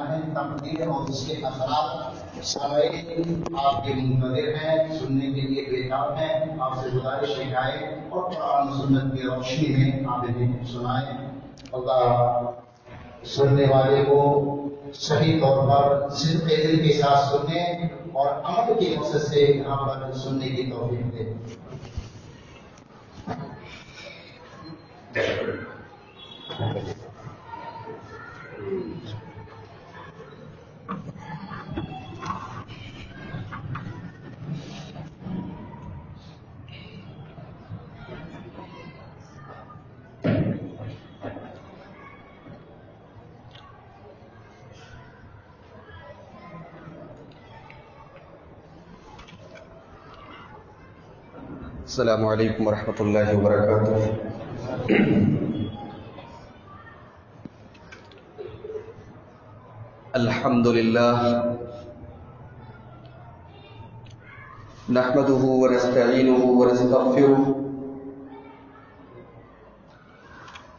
تقدیر اور اس کے اثرات سامعین آپ کے منتظر ہیں، سننے کے لیے بیدار ہیں۔ آپ سے گزارش ہے آئے اور قرآن و سنت کی روشنی میں آپ انہیں سنائیں۔ اللہ سننے والے کو صحیح طور پر صدق دل کے ساتھ سننے اور عمل کے مقصد سے یہاں پر سننے کی توفیق دے۔ السلام علیکم ورحمۃ اللہ وبرکاتہ۔ الحمد للہ نحمده ونستعینه ونستغفره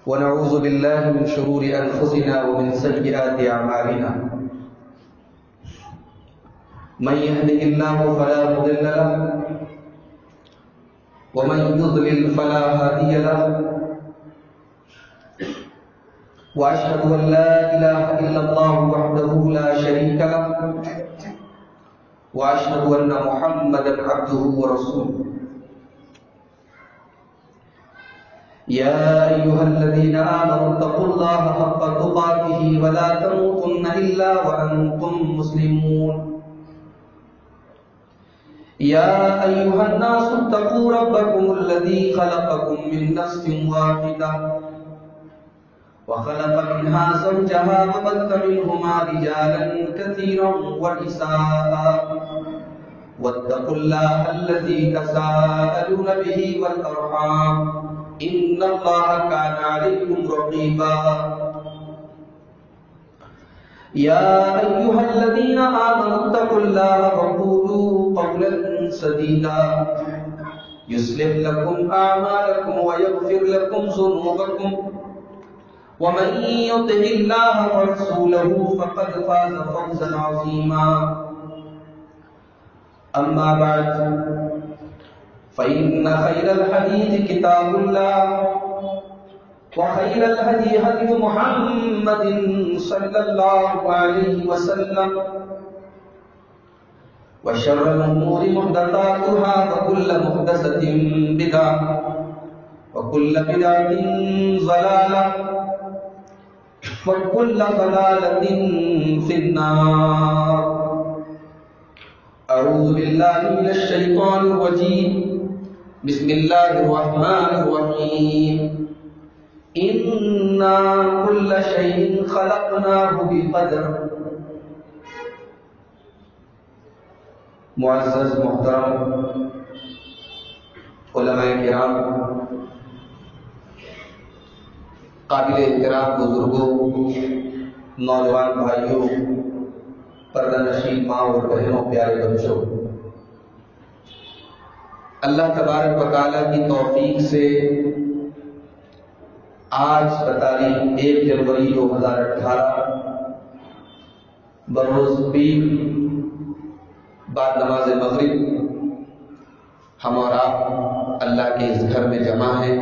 ونعوذ باللہ من شرور انفسنا ومن سیئات اعمالنا، من يهده الله فلا مضل له ومن يضلل فلا هادي له، واشهد ان لا اله الا الله وحده لا شريك له، واشهد ان محمدا عبده ورسوله۔ يا ايها الذين امنوا اتقوا الله حق تقاته ولا تموتن الا وانتم مسلمون۔ يا أيها الناس اتقوا ربكم الذي خلقكم من نفس واحدة وخلق منها زوجها وبث منهما رجالا كثيرا ونساء، واتقوا الله الذي تساءلون به والأرحام إن الله كان عليكم رقيبا۔ يا أيها الذين آمنوا اتقوا الله وقولوا قولا سديدا يصلح لكم أعمالكم ويغفر لكم ذنوبكم، ومن يطع الله ورسوله فقد فاز فوزا عظيما۔ أما بعد فإن خير الحديث كتاب الله، وخير الهدي هدي محمد صلى الله عليه وسلم، وشر الأمور محدثاتها وكل محدثة بدعة وكل بدعة ضلالة وكل ضلالة في النار۔ أعوذ بالله من الشيطان الرجيم، بسم الله الرحمن الرحيم۔ إنا كل شيء خلقناه بقدر۔ معزز محترم علماء کرام، قابل احترام بزرگوں، نوجوان بھائیوں، پردہ نشین ماں اور بہنوں، پیارے بچوں، اللہ تبارک و تعالیٰ کی توفیق سے آج بتاریخ 1 جنوری 2018 بروز پیر بعد نماز مغرب ہم اور آپ اللہ کے اس گھر میں جمع ہیں،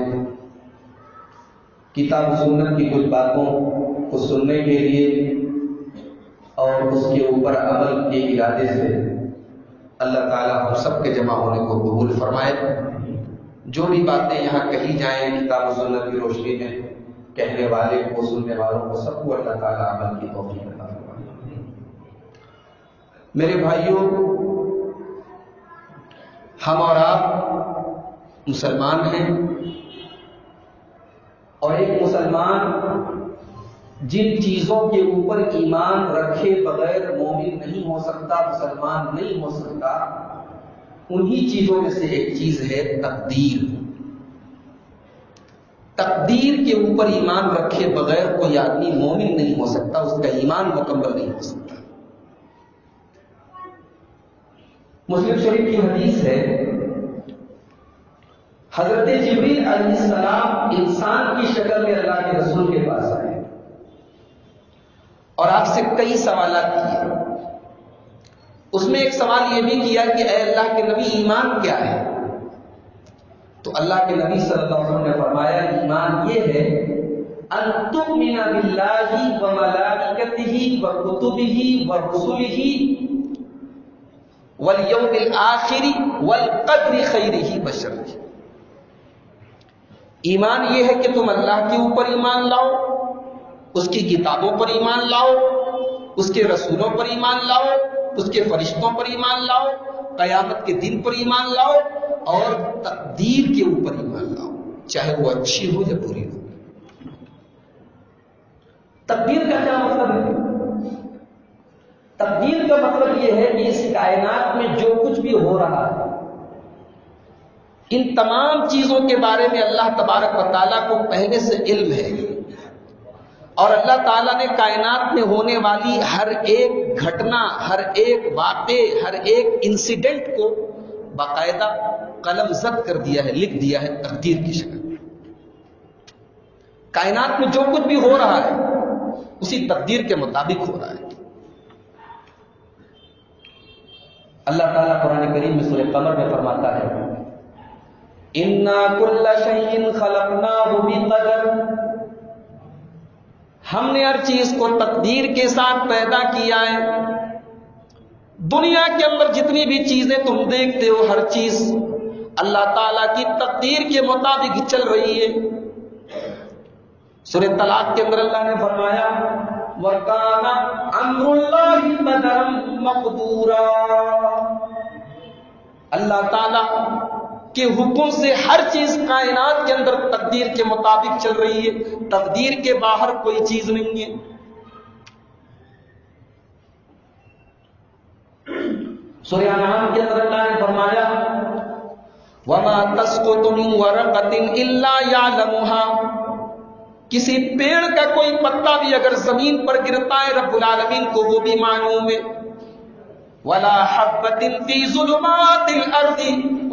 کتاب و سنت کی کچھ باتوں کو سننے کے لیے اور اس کے اوپر عمل کے ارادے سے۔ اللہ تعالیٰ ہم سب کے جمع ہونے کو قبول فرمائے۔ جو بھی باتیں یہاں کہی جائیں کتاب و سنت کی روشنی میں، کہنے والے کو، سننے والوں کو، سب کو اللہ تعالیٰ عمل کی توفیق عطا فرمائے۔ میرے بھائیوں، ہم اور آپ مسلمان ہیں، اور ایک مسلمان جن چیزوں کے اوپر ایمان رکھے بغیر مومن نہیں ہو سکتا، مسلمان نہیں ہو سکتا، انہی چیزوں میں سے ایک چیز ہے تقدیر۔ تقدیر کے اوپر ایمان رکھے بغیر کوئی آدمی مومن نہیں ہو سکتا، اس کا ایمان مکمل نہیں ہو سکتا۔ مسلم شریف کی حدیث ہے، حضرت جبریل علیہ السلام انسان کی شکل میں اللہ کے رسول کے پاس آئے اور آپ سے کئی سوالات کیے. اس میں ایک سوال یہ بھی کیا کہ اے اللہ کے نبی ایمان کیا ہے؟ تو اللہ کے نبی صلی اللہ علیہ وسلم نے فرمایا ایمان یہ ہے ان تؤمن باللہ وملائکتہ وکتبہ ورسلہ والیوم الآخر والقدر خیرہ وشرہ. ایمان یہ ہے کہ تم اللہ کے اوپر ایمان لاؤ، اس کی کتابوں پر ایمان لاؤ، اس کے رسولوں پر ایمان لاؤ، اس کے فرشتوں پر ایمان لاؤ، قیامت کے دن پر ایمان لاؤ، اور تقدیر کے اوپر ایمان لاؤ، چاہے وہ اچھی ہو یا بری ہو. تقدیر کا کیا مطلب ہے؟ تقدیر کا مطلب یہ ہے کہ اس کائنات میں جو کچھ بھی ہو رہا ہے، ان تمام چیزوں کے بارے میں اللہ تبارک و تعالیٰ کو پہلے سے علم ہے، اور اللہ تعالیٰ نے کائنات میں ہونے والی ہر ایک گھٹنا، ہر ایک واقعے، ہر ایک انسیڈنٹ کو باقاعدہ قلم زد کر دیا ہے، لکھ دیا ہے تقدیر کی شکل. کائنات میں جو کچھ بھی ہو رہا ہے اسی تقدیر کے مطابق ہو رہا ہے. اللہ تعالیٰ قرآن کریم میں سورہ قمر میں فرماتا ہے اِنَّا كُلَّ شَيْءٍ خَلَقْنَاهُ بِقَدَرٍ. ہم نے ہر چیز کو تقدیر کے ساتھ پیدا کیا ہے. دنیا کے اندر جتنی بھی چیزیں تم دیکھتے ہو، ہر چیز اللہ تعالیٰ کی تقدیر کے مطابق چل رہی ہے. سورہ طلاق کے اندر اللہ نے فرمایا وَكَانَ أَمْرُ اللَّهِ قَدَرًا مَقْدُورًا. اللہ تعالیٰ کے حکم سے ہر چیز کائنات کے اندر تقدیر کے مطابق چل رہی ہے. تقدیر کے باہر کوئی چیز نہیں ہے. سورہ انعام کے اندر اللہ نے فرمایا وَمَا تَسْقُطُ مِن وَرَقَةٍ إِلَّا يَعْلَمُهَا. کسی پیڑ کا کوئی پتا بھی اگر زمین پر گرتا ہے رب العالمین کو وہ بھی معلوم ہے. وَلَا حَبَّةٍ فِي ظُلُمَاتِ الْأَرْضِ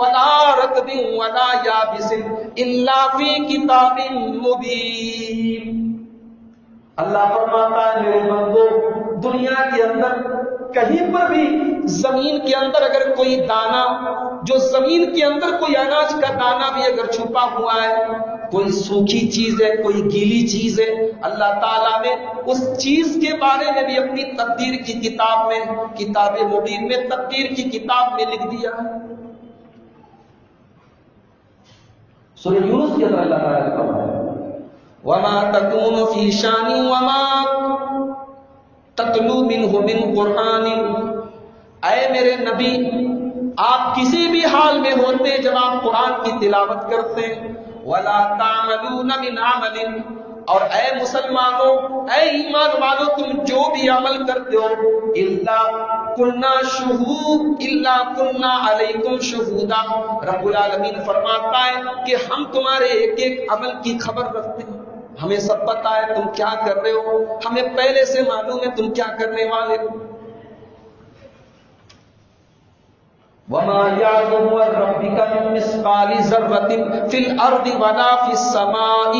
وَلَا رَطْبٍ وَلَا يَابِسٍ إِلَّا فِي كِتَابٍ مُبِينٍ. اللہ فرماتا ہے میرے بندو، دنیا کے اندر کہیں پر بھی زمین کے اندر اگر کوئی دانا، جو زمین کے اندر کوئی اناج کا دانا بھی اگر چھپا ہوا ہے، کوئی سوکھی چیز ہے، کوئی گیلی چیز ہے، اللہ تعالیٰ نے اس چیز کے بارے میں بھی اپنی تقدیر کی کتاب میں، کتاب مبین میں، تقدیر کی کتاب میں لکھ دیا ہے. سورہ یونس کے اندر اللہ تعالیٰ نے فرمایا وَمَا تَكُونُ فِي شَانٍ وَمَا تَتْلُو مِنْهُ مِنْ قُرْآنٍ. اے میرے نبی، آپ کسی بھی حال میں ہوتے جب آپ قرآن کی تلاوت کرتے ہیں، وَلَا تَعْمَلُونَ مِنْ عَمَلٍ. اور اے مسلمانوں، اے ایمان والو، تم جو بھی عمل کرتے ہو إِلَّا كُنَّا عَلَيْكُمْ شُهُودًا. رب العالمین فرماتا ہے کہ ہم تمہارے ایک ایک عمل کی خبر رکھتے ہیں. ہمیں سب پتا ہے تم کیا کر رہے ہو، ہمیں پہلے سے معلوم ہے تم کیا کرنے والے ہو. وَمَا يَعْزُبُ عَن رَّبِّكَ مِن مِّثْقَالِ ذَرَّةٍ فِي الْأَرْضِ وَلَا فِي السَّمَاءِ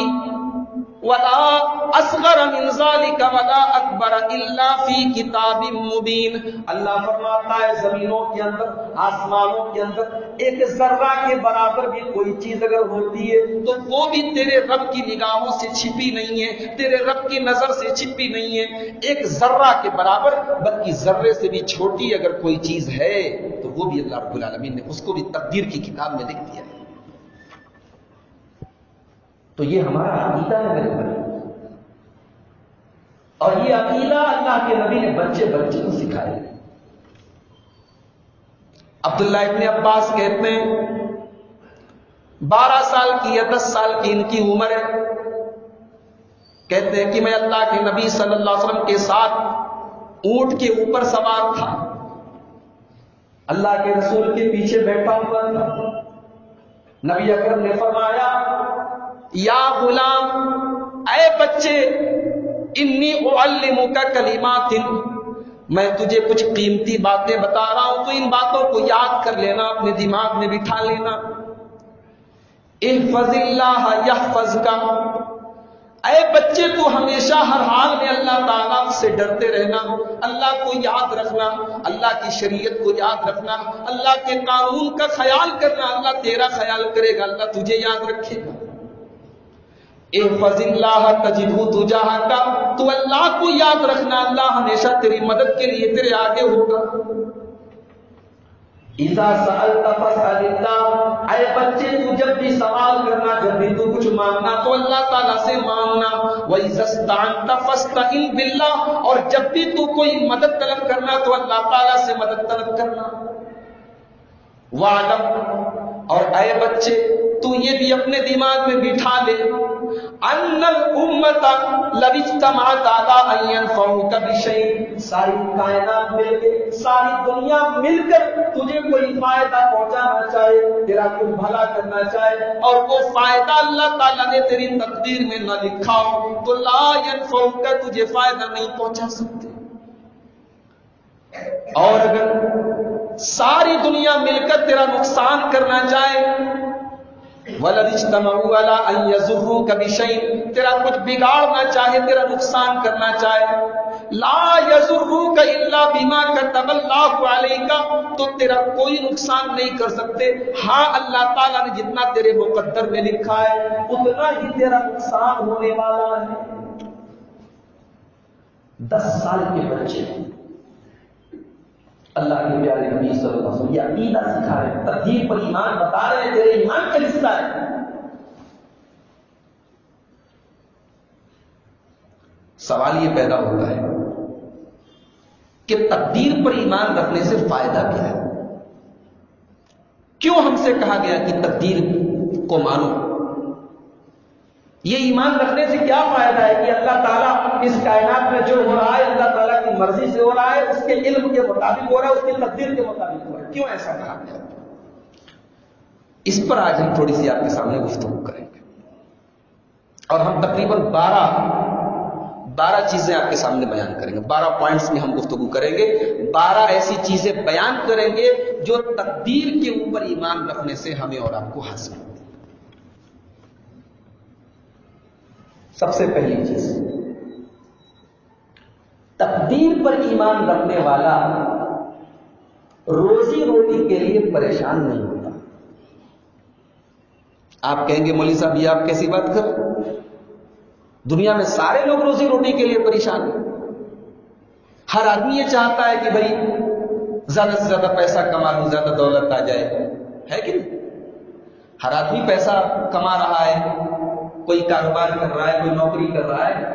وَلَا أَصْغَرَ مِن ذَلِكَ وَلَا أَكْبَرَ إِلَّا فِي كِتَابٍ مُّبِينٍ. اللہ فرماتا ہے زمینوں کے اندر، آسمانوں کے اندر ایک ذرہ کے برابر بھی کوئی چیز اگر ہوتی ہے تو وہ بھی تیرے رب کی نگاہوں سے چھپی نہیں ہے، تیرے رب کی نظر سے چھپی نہیں ہے. ایک ذرہ کے برابر، بلکہ ذرے سے بھی چھوٹی اگر کوئی چیز ہے تو وہ بھی اللہ رب العالمین نے اس کو بھی تقدیر کی کتاب میں لکھ دیا ہے. تو یہ ہمارا عقیدہ ہے میرے بھائی، اور یہ عقیدہ اللہ کے نبی نے بچے بچے کو سکھایا. عبداللہ ابن عباس کہتے ہیں 12 سال کی یا 10 سال کی ان کی عمر ہے. کہتے ہیں کہ میں اللہ کے نبی صلی اللہ علیہ وسلم کے ساتھ اونٹ کے اوپر سوار تھا، اللہ کے رسول کے پیچھے بیٹھا ہوا تھا. نبی اکرم نے فرمایا یا غلام، اے بچے، انی اعلمک کلمات، میں تجھے کچھ قیمتی باتیں بتا رہا ہوں، تو ان باتوں کو یاد کر لینا، اپنے دماغ میں بٹھا لینا. احفظ اللہ یحفظک، اے بچے تو ہمیشہ ہر حال میں اللہ تعالیٰ سے ڈرتے رہنا، اللہ کو یاد رکھنا، اللہ کی شریعت کو یاد رکھنا، اللہ کے قانون کا خیال کرنا۔ اللہ تیرا خیال کرے گا، اللہ تجھے یاد رکھے گا۔ احفظ اللہ تجدہ تجاہک، تو اللہ کو یاد رکھنا، اللہ ہمیشہ تیری مدد کے لیے تیرے آگے ہوگا۔ اذا سألت فاسأل اللہ، اے بچے تو جب بھی سوال کرنا، جب بھی تو کچھ مانگنا تو اللہ تعالیٰ سے مانگنا۔ وَإِذَا اسْتَعَنْتَ فَاسْتَعِنْ بِاللَّهِ، اور جب بھی تو کوئی مدد طلب کرنا تو اللہ تعالیٰ سے مدد طلب کرنا۔ وَعْلَمْ، اور اے بچے تو یہ بھی اپنے دماغ میں بٹھا لے، ان الامت لو اجتمعت علی ان ينفعوک بشیء، ساری کائنات مل کے، ساری دنیا مل کر تجھے کوئی فائدہ پہنچانا چاہے، تیرا کوئی بھلا کرنا چاہے، اور وہ فائدہ اللہ تعالیٰ نے تیری تقدیر میں نہ لکھا ہو تو لا ينفعوک، تجھے فائدہ نہیں پہنچا سکتے۔ اور اگر ساری دنیا مل کر تیرا نقصان کرنا چاہے، وَلَوِ اجْتَمَعُوا عَلَىٰ أَن يَضُرُّوكَ بِشَيْءٍ، تیرا کچھ بگاڑنا چاہے، تیرا نقصان کرنا چاہے، لَا يَضُرُّوكَ إِلَّا بِمَا كَتَبَ اللَّهُ عَلَيْكَ، تو تیرا کوئی نقصان نہیں کر سکتے، ہاں اللہ تعالیٰ نے جتنا تیرے مقدر میں لکھا ہے اتنا ہی تیرا نقصان ہونے والا ہے۔ 10 سال کے بچے اللہ کے پیارے نبی صلی اللہ علیہ وسلم یہ عقیدہ سکھا رہے ہیں، تقدیر پر ایمان بتا رہے ہیں، تیرے ایمان کا حصہ ہے۔ سوال یہ پیدا ہوتا ہے کہ تقدیر پر ایمان رکھنے سے فائدہ کیا ہے؟ کیوں ہم سے کہا گیا کہ تقدیر کو مانو؟ یہ ایمان رکھنے سے کیا فائدہ ہے کہ اللہ تعالیٰ اس کائنات میں جو ہو رہا ہے اللہ تعالیٰ کی مرضی سے ہو رہا ہے، اس کے علم کے مطابق ہو رہا ہے، اس کی تقدیر کے مطابق ہو رہا ہے؟ کیوں ایسا کہا گیا؟ اس پر آج ہم تھوڑی سی آپ کے سامنے گفتگو کریں گے، اور ہم تقریباً 12 چیزیں آپ کے سامنے بیان کریں گے۔ 12 پوائنٹس میں ہم گفتگو کریں گے، 12 ایسی چیزیں بیان کریں گے جو تقدیر کے اوپر ایمان رکھنے سے ہمیں اور آپ کو حاصل ہوتی ہے۔ سب سے پہلی چیز، تقدیر پر ایمان رکھنے والا روزی روٹی کے لیے پریشان نہیں ہوتا۔ آپ کہیں گے مولوی صاحب یہ آپ کیسی بات کر، دنیا میں سارے لوگ روزی روٹی کے لیے پریشان ہیں، ہر آدمی یہ چاہتا ہے کہ بھائی زیادہ سے زیادہ پیسہ کما لوں، زیادہ دولت آ جائے، ہے کہ نہیں؟ ہر آدمی پیسہ کما رہا ہے، کوئی کاروبار کر رہا ہے، کوئی نوکری کر رہا ہے،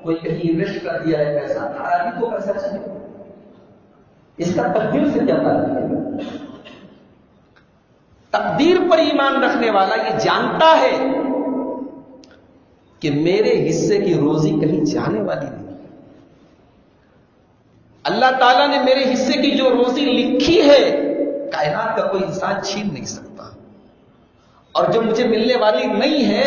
کوئی کہیں انویسٹ کر دیا ہے پیسہ، ہر آدمی کو پیسہ چاہیے۔ اس کا تقدیر سے کیا تعلق ہے؟ تقدیر پر ایمان رکھنے والا یہ جانتا ہے کہ میرے حصے کی روزی کہیں جانے والی نہیں، اللہ تعالیٰ نے میرے حصے کی جو روزی لکھی ہے کائنات کا کوئی انسان چھین نہیں سکتا، اور جو مجھے ملنے والی نہیں ہے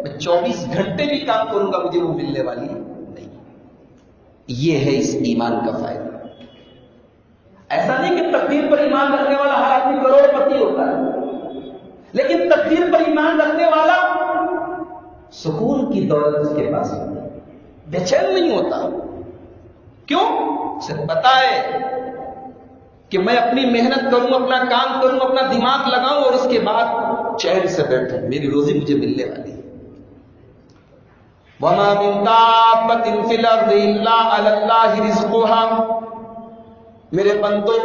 میں 24 گھنٹے بھی کام کروں گا مجھے وہ ملنے والی نہیں۔ یہ ہے اس ایمان کا فائدہ۔ ایسا نہیں کہ تقدیر پر ایمان رکھنے والا ہر آدمی کروڑ پتی ہوتا ہے، لیکن تقدیر پر ایمان رکھنے والا سکون کی دولت اس کے پاس بے چین نہیں ہوتا۔ کیوں؟ اسے پتا ہے کہ میں اپنی محنت کروں، اپنا کام کروں، اپنا دماغ لگاؤں اور اس کے بعد چین سے بیٹھوں، میری روزی مجھے ملنے والی ہے۔ وَمَا مِن دَابَّةٍ فِي الْأَرْضِ إِلَّا عَلَى اللَّهِ رِزْقُهَا، میرے بندو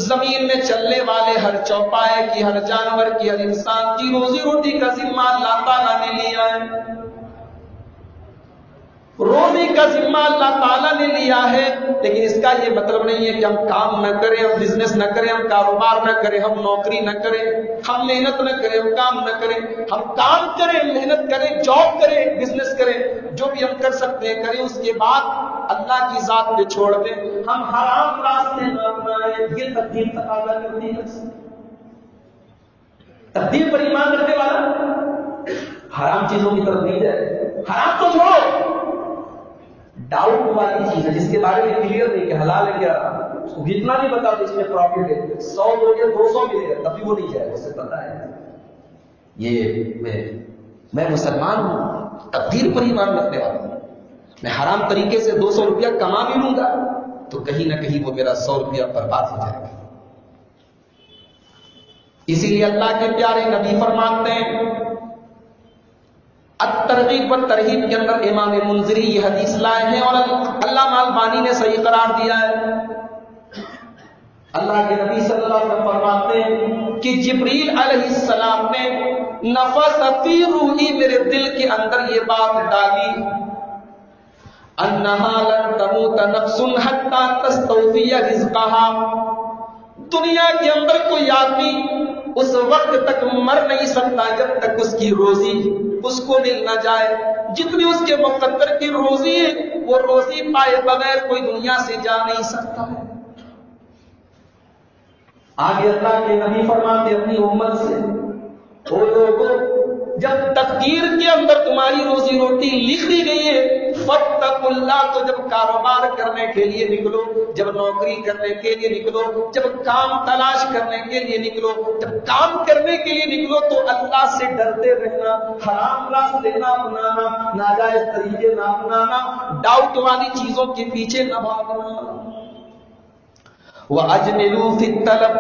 زمین میں چلنے والے ہر چوپائے کی، ہر جانور کی، ہر انسان کی روزی روٹی کا ذمہ اللہ تعالیٰ نے لیا ہے۔ روزی کا ذمہ اللہ تعالیٰ نے لیا ہے، لیکن اس کا یہ مطلب نہیں ہے کہ ہم کام نہ کریں، ہم بزنس نہ کریں، ہم کاروبار نہ کریں، ہم نوکری نہ کریں، ہم محنت نہ کریں، ہم کام نہ کریں۔ ہم کام کریں، محنت کریں، جاب کریں، بزنس کریں، جو بھی ہم کر سکتے ہیں کریں، اس کے بعد اللہ کی ذات پہ چھوڑ دیں، ہم حرام راستے نہ اپنائیں۔ یہ تقدیر تقاضا کرتی ہے۔ تقدیر پر ایمان رکھنے والا حرام چیزوں کی طرف نہیں جائے۔ حرام تو چھوڑو، ڈاؤٹ والی چیز ہے جس کے بارے میں کلیئر نہیں کہ حلال ہے کیا، اس کو جتنا بھی بتا تو اس میں پروفٹ ہے، 100 دو گے 200 ملے گا تبھی وہ نہیں جائے، اسے پتا ہے یہ میں مسلمان ہوں، تقدیر پر ایمان رکھنے والا ہوں. میں حرام طریقے سے 200 روپیہ کما بھی لوں گا تو کہیں نہ کہیں وہ میرا 100 روپیہ برباد ہو جائے گا. اسی لیے اللہ کے پیارے نبی فرماتے ہیں الترغیب والترہیب کے اندر امام منذری یہ حدیث لائے ہیں اور علامہ البانی نے صحیح قرار دیا ہے. اللہ کے نبی صلی اللہ علیہ وسلم فرماتے ہیں کہ جبریل علیہ السلام نے نفس فی روحی میرے دل کے اندر یہ بات ڈالی انہا لن تموت نفس حتی تستوفی رزقها. دنیا کے اندر کوئی آدمی اس وقت تک مر نہیں سکتا جب تک اس کی روزی اس کو مل نہ جائے. جتنی اس کے مقدر کی روزی ہے وہ روزی پائے بغیر کوئی دنیا سے جا نہیں سکتا ہے. آگے اللہ کے نبی فرماتے اپنی امت سے وہ لوگوں جب تقدیر کے اندر تمہاری روزی روٹی لکھ دی گئی ہے فاتقوا اللہ تو جب کاروبار کرنے کے لیے نکلو, جب نوکری کرنے کے لیے نکلو, جب کام تلاش کرنے کے لیے نکلو, جب کام کرنے کے لیے نکلو تو اللہ سے ڈرتے رہنا, حرام راستے نہ اپنانا, ناجائز طریقے نہ اپنانا, ڈاؤٹ والی چیزوں کے پیچھے نہ بھاگنا. وَأَجْمِلُوا فِي الطَّلَبِ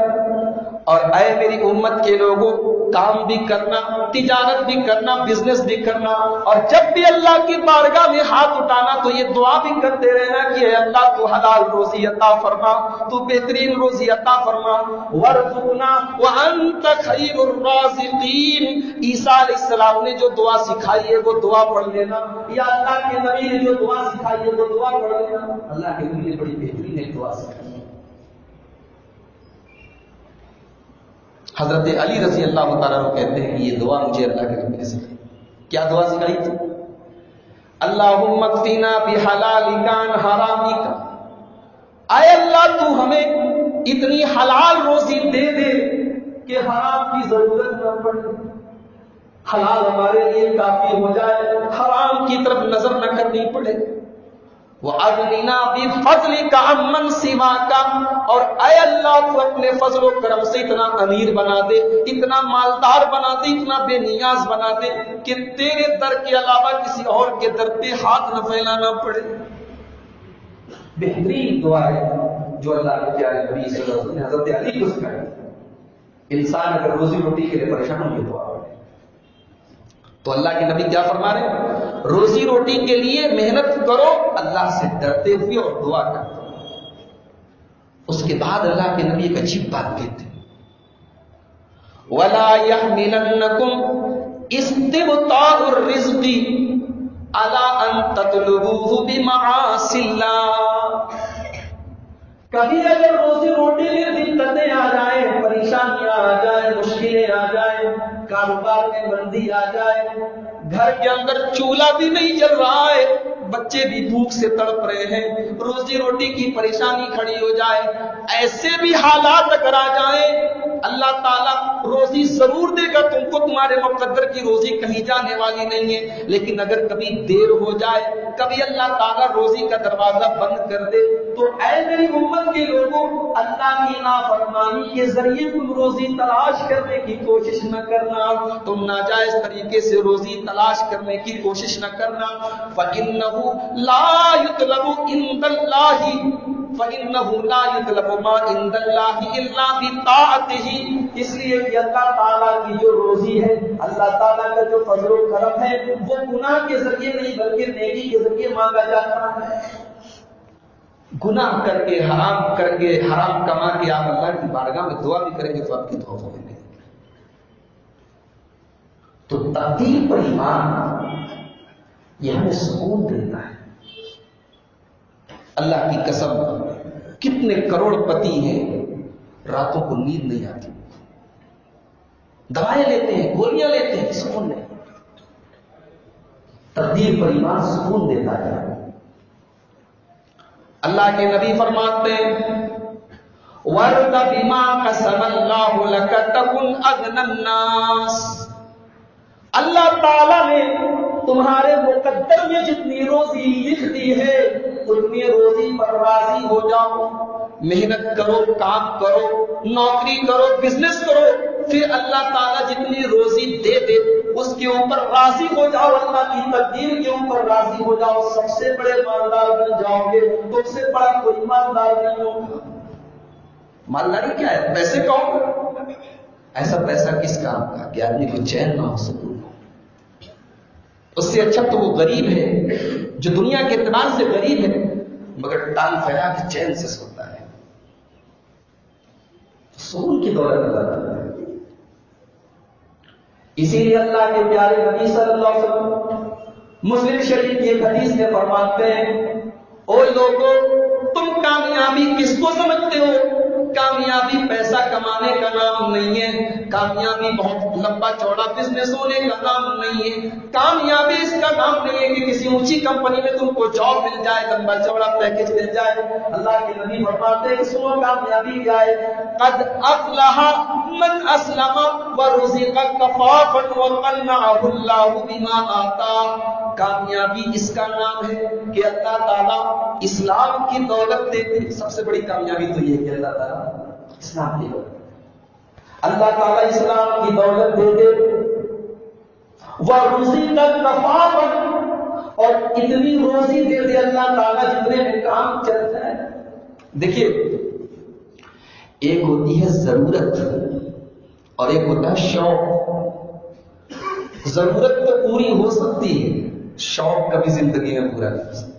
اور اے میری امت کے لوگوں کام بھی کرنا, تجارت بھی کرنا, بزنس بھی کرنا, اور جب بھی اللہ کی بارگاہ میں ہاتھ اٹھانا تو یہ دعا بھی کرتے رہنا کہ اے اللہ تو حلال روزی عطا فرما, تو بہترین روزی عطا فرما. وَارْزُقْنَا وَأَنْتَ خَيْرُ الرَّازِقِينَ عیسیٰ علیہ السلام نے جو دعا سکھائی ہے وہ دعا پڑھ لینا, یا اللہ کے نبی نے جو دعا سکھائی ہے وہ دعا پڑھ لینا. اللہ کے نبی نے بڑی بہترین ایک دعا سکھائی. حضرت علی رضی اللہ تعالیٰ عنہ کہتے ہیں کہ یہ دعا مجھے اللہ کے نبی نے سکھائی. کیا دعا سکھائی تھی؟ اللہم اکفینا بحلالک عن حرامک. اے اللہ تو ہمیں اتنی حلال روزی دے دے کہ حرام کی ضرورت نہ پڑے, حلال ہمارے لیے کافی ہو جائے, حرام کی طرف نظر نہ کرنی پڑے. وَأَغْنِنَا بِفَضْلِكَ عَمَّنْ سِوَاكَ اور اے اللہ تو اپنے فضل و کرم سے اتنا امیر بنا دے, اتنا مالدار بنا دے, اتنا بے نیاز بنا دے کہ تیرے در کے علاوہ کسی اور کے در پہ ہاتھ نہ پھیلانا پڑے. بہترین دعا ہے جو اللہ کے پیارے نبی صلی اللہ علیہ وسلم نے حضرت علی کو سکھائی. انسان اگر روزی روٹی کے لیے پریشان ہو یہ دعا پڑھے تو اللہ کے نبی کیا فرما رہے ہیں, روزی روٹی کے لیے محنت کرو اللہ سے ڈرتے ہوئے اور دعا کرتے ہوئے. اس کے بعد اللہ کے نبی ایک عجیب بات کہتے ہیں وَلَا يَحْمِلَنَّكُمْ اسْتِبْطَاءُ الرِّزْقِ عَلَىٰ أَن تَطْلُبُوهُ بِمَعَاصِ اللَّهِ. کبھی اگر روزی روٹی میں دقتیں آ جائیں, پریشانیاں آ جائیں, مشکلیں آ جائیں, کاروبار میں مندی آ جائے, گھر کے اندر چولہا بھی نہیں جل رہا ہے, بچے بھی بھوک سے تڑپ رہے ہیں, روزی روٹی کی پریشانی کھڑی ہو جائے, ایسے بھی حالات اگر آ جائیں اللہ تعالیٰ روزی ضرور دے گا تم کو, تمہارے مقدر کی روزی کہیں جانے والی نہیں ہے. لیکن اگر کبھی دیر ہو جائے, کبھی اللہ تعالیٰ روزی کا دروازہ بند کر دے تو اے میری امت کے لوگوں اللہ کی نافرمانی کے ذریعے تم روزی تلاش کرنے کی کوشش نہ کرنا, تم ناجائز طریقے سے روزی تلاش کرنے کی کوشش نہ کرنا. فَإِنَّهُ لَا يُطْلَبُ عِندَ اللَّهِ فَإِنَّهُ لَا يُطْلَبُ مَا عِندَ اللَّهِ إِلَّا بِطَاعَتِهِ. اس لیے کہ اللہ تعالیٰ کی جو روزی ہے, اللہ تعالیٰ کا جو فضل و کرم ہے وہ گناہ کے ذریعے نہیں بلکہ نیکی کے ذریعے مانگا جاتا ہے. گناہ کر کے, حرام کر کے, حرام کما کے آپ اللہ کی بارگاہ میں دعا بھی کریں گے تو آپ کی دعا قبول نہیں. تو تقدیر پر ایمان یہ ہمیں سکون دیتا ہے. اللہ کی قسم کتنے کروڑ پتی ہیں راتوں کو نیند نہیں آتی, دوائیں لیتے ہیں, گولیاں لیتے ہیں, سکون نہیں. تقدیر پر ایمان سکون دیتا ہے. اللہ کے نبی فرماتے ہیں وَرْضَ بِمَا قَسَمَ اللَّهُ لَكَ تَكُنْ أَغْنَى النَّاسِ. اللہ تعالیٰ نے تمہارے مقدر میں جتنی روزی لکھ دی ہے اتنی روزی پر راضی ہو جاؤ. محنت کرو, کام کرو, نوکری کرو, بزنس کرو, پھر اللہ تعالیٰ جتنی روزی دے دے اس کے اوپر راضی ہو جاؤ، اللہ کی تقدیر کے اوپر راضی ہو جاؤ، سب سے بڑے مالدار بن جاؤ گے، تم سے بڑا کوئی مالدار نہیں ہوگا۔ مالداری کیا ہے؟ پیسے کا ہوگا، ایسا پیسہ کس کام کا کہ آدمی کو چین نہ ہو سکے، اس سے اچھا تو وہ غریب ہے جو دنیا کے اعتبار سے غریب ہے مگر ٹانگ پھیلا کے چین سے سوتا ہے۔ سکون کی دولت اللہ تعالیٰ ہے۔ اسی لیے اللہ کے پیارے نبی صلی اللہ علیہ وسلم مسلم شریف کی ایک حدیث میں فرماتے ہیں، او لوگوں تم کامیابی کس کو سمجھتے ہو؟ کامیابی پیسہ کمانے کا نام نہیں ہے، کامیابی بہت لمبا چوڑا بزنس ہونے کا نام نہیں ہے، کامیابی اس کا نام نہیں ہے کہ کسی اونچی کمپنی میں تم کو جاب مل جائے، لمبا چوڑا پیکج مل جائے۔ اللہ کے نبی فرماتے ہیں کہ سنو کامیابی کیا ہے؟ قد افلح من اسلم ورزق کفافا وقنعه اللہ بما آتا۔ کامیابی اس کا نام ہے کہ اللہ تعالیٰ اسلام کی دولت دیتے۔ سب سے بڑی کامیابی تو یہ ہے کہ اللہ تعالیٰ اسلام کی دولت، اللہ تعالیٰ اسلام کی دولت دے دے، وَرُزِقَ كَفَافًا، اور اتنی روزی دے دے اللہ تعالیٰ جتنے میں کام چل جائے۔ دیکھیے ایک ہوتی ہے ضرورت اور ایک ہوتا ہے شوق۔ ضرورت تو پوری ہو سکتی ہے، شوق کبھی زندگی میں پورا نہیں ہو سکتا۔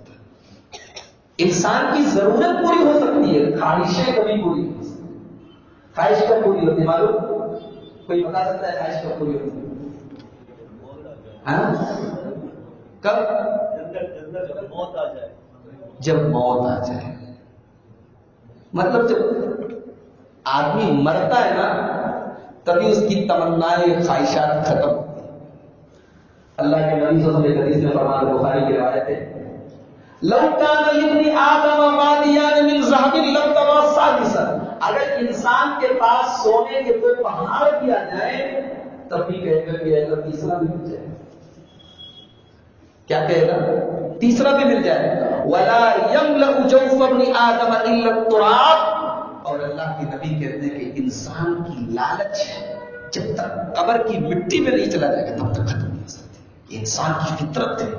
انسان کی ضرورت پوری ہو سکتی ہے، خواہشیں کبھی پوری نہیں ہو سکتی۔ خواہش کب پوری ہوتی ہے معلوم؟ کوئی بتا سکتا ہے خواہش کب پوری ہوتی ہے؟ کب؟ جب موت آ جائے، مطلب جب آدمی مرتا ہے نا تبھی اس کی تمنائیں خواہشات ختم ہوتی ہیں۔ اللہ کے نبی صلی اللہ علیہ وسلم حدیث میں فرماتے ہیں، بخاری کی روایت ہے، لو کان لابن آدم وادیان من ذهب لابتغى سادسا، اگر انسان کے پاس سونے کے دو پہاڑ دیا جائے تب بھی کہے گا کہ اگر تیسرا بھی مل جائے۔ کیا کہے گا؟ تیسرا بھی مل جائے۔ ولا يملأ جوف ابن آدم الا التراب، اور اللہ کے نبی کہتے ہیں کہ انسان کی لالچ جب تک قبر کی مٹی میں نہیں چلا جائے گا تب تک ختم نہیں ہو سکتی۔ انسان کی فطرت ہے،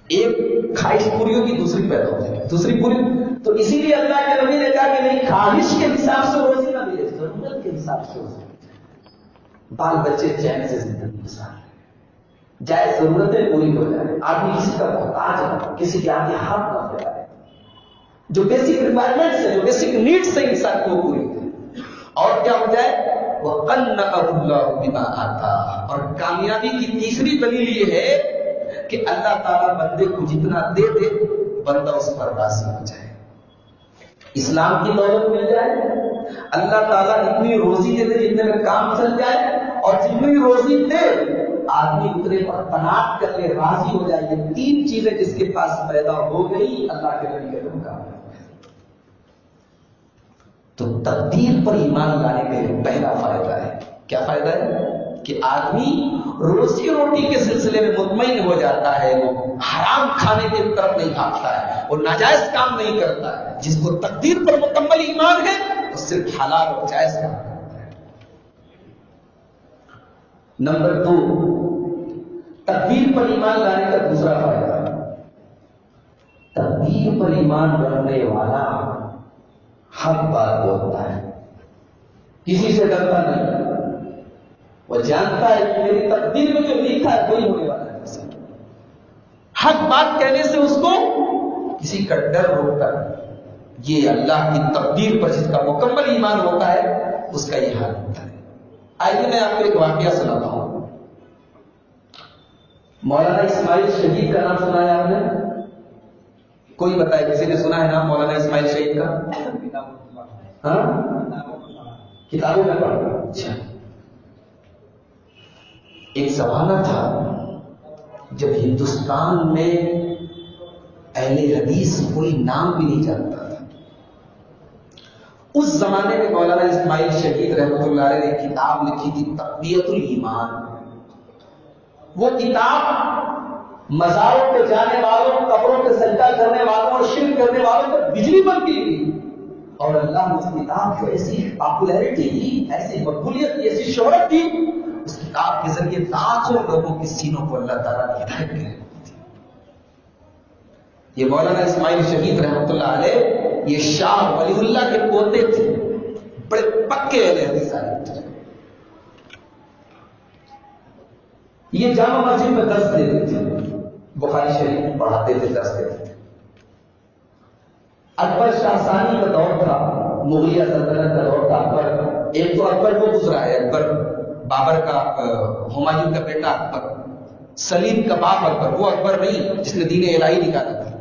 ایک خواہش پوری ہوگی دوسری پیدا ہو جائے گی، دوسری پوری۔ تو اسی لیے اللہ کے نبی نے کہا کہ نہیں، خواہش کے حساب سے روزی نہ ملے، ضرورت کے حساب سے روزی ملے۔ بال بچے چین سے زندگی گزاریں، جائز ضرورتیں پوری ہو جائے، آدمی کسی کا محتاج ہے، کسی کے آگے ہاتھ نہ پھیلائے، جو بیسک ریکوائرمنٹس ہے، جو بیسک نیڈس ہے انسان کو پوری ہو جائے، اور کیا ہو جائے؟ وَقَنَّعَهُ اللَّهُ بِمَا آتَاهُ۔ اور کامیابی کی تیسری دلیل یہ ہے کہ اللہ تعالیٰ بندے کو جتنا دے دے بندہ اس پر راضی ہو جائے۔ اسلام کی دولت مل جائے، اللہ تعالیٰ اتنی روزی دے دے جتنے میں کام چل جائے، اور جتنی روزی دے آدمی اتنے پر قناعت کر لے، راضی ہو جائے۔ یہ تین چیزیں جس کے پاس پیدا ہو گئی اللہ کے نبی کا کام ہے۔ تو تقدیر پر ایمان لانے کا یہ پہلا فائدہ ہے۔ کیا فائدہ ہے؟ کہ آدمی روزی روٹی کے سلسلے میں مطمئن ہو جاتا ہے، وہ حرام کھانے کی طرف نہیں بھاگتا ہے، وہ ناجائز کام نہیں کرتا ہے۔ جس کو تقدیر پر مکمل ایمان ہے وہ صرف حلال اور جائز کام کرتا ہے۔ نمبر 2، تقدیر پر ایمان لانے کا دوسرا فائدہ، تقدیر پر ایمان رکھنے والا حق بات بولتا ہے، کسی سے ڈرتا نہیں، وہ جانتا ہے کہ میری تقدیر میں جو لکھا ہے وہی ہونے والا ہے۔ حق بات کہنے سے اس کو کسی کا ڈر روکتا ہے۔ یہ اللہ کی تقدیر پر جس کا مکمل ایمان ہوتا ہے اس کا یہ حال ہوتا ہے۔ آئیے میں آپ کو ایک واقعہ سناتا ہوں۔ مولانا اسماعیل شہید کا نام سنا ہے آپ نے؟ کوئی بتائے، کسی نے سنا ہے نام مولانا اسماعیل شہید کا؟ ہاں، کتابوں میں پڑھا۔ اچھا، ایک زمانہ تھا جب ہندوستان میں اہل حدیث کوئی نام بھی نہیں جانتا تھا۔ اس زمانے میں مولانا اسماعیل شہید رحمۃ اللہ علیہ نے کتاب لکھی تھی تقویۃ الایمان۔ وہ کتاب مزاروں پہ جانے والوں، قبروں پہ سجدہ کرنے والوں اور شرک کرنے والوں پر بجلی بن کے گئی۔ اور اللہ نے اس کتاب کو ایسی پاپولیرٹی دی، ایسی مقبولیت دی، ایسی شہرت دی، اس کتاب کے ذریعے لاکھوں لوگوں کے سینوں کو اللہ تعالیٰ نے ہدایت کی۔ یہ مولانا اسماعیل شہید رحمۃ اللہ علیہ یہ شاہ ولی اللہ کے پوتے تھے، بڑے پکے اہل حدیث تھے۔ یہ جامع مسجد میں درس دیتے تھے، بخاری شریف پڑھاتے تھے، درس دیتے تھے۔ اکبر شاہ ثانی کا دور تھا، مغلیہ سلطنت کا دور تھا۔ اکبر ایک تو اکبر وہ گزرا ہے، اکبر بابر کا، ہمایوں کا بیٹا اکبر، سلیم کا باپ اکبر، وہ اکبر نہیں جس نے دین الہی نکالا تھا،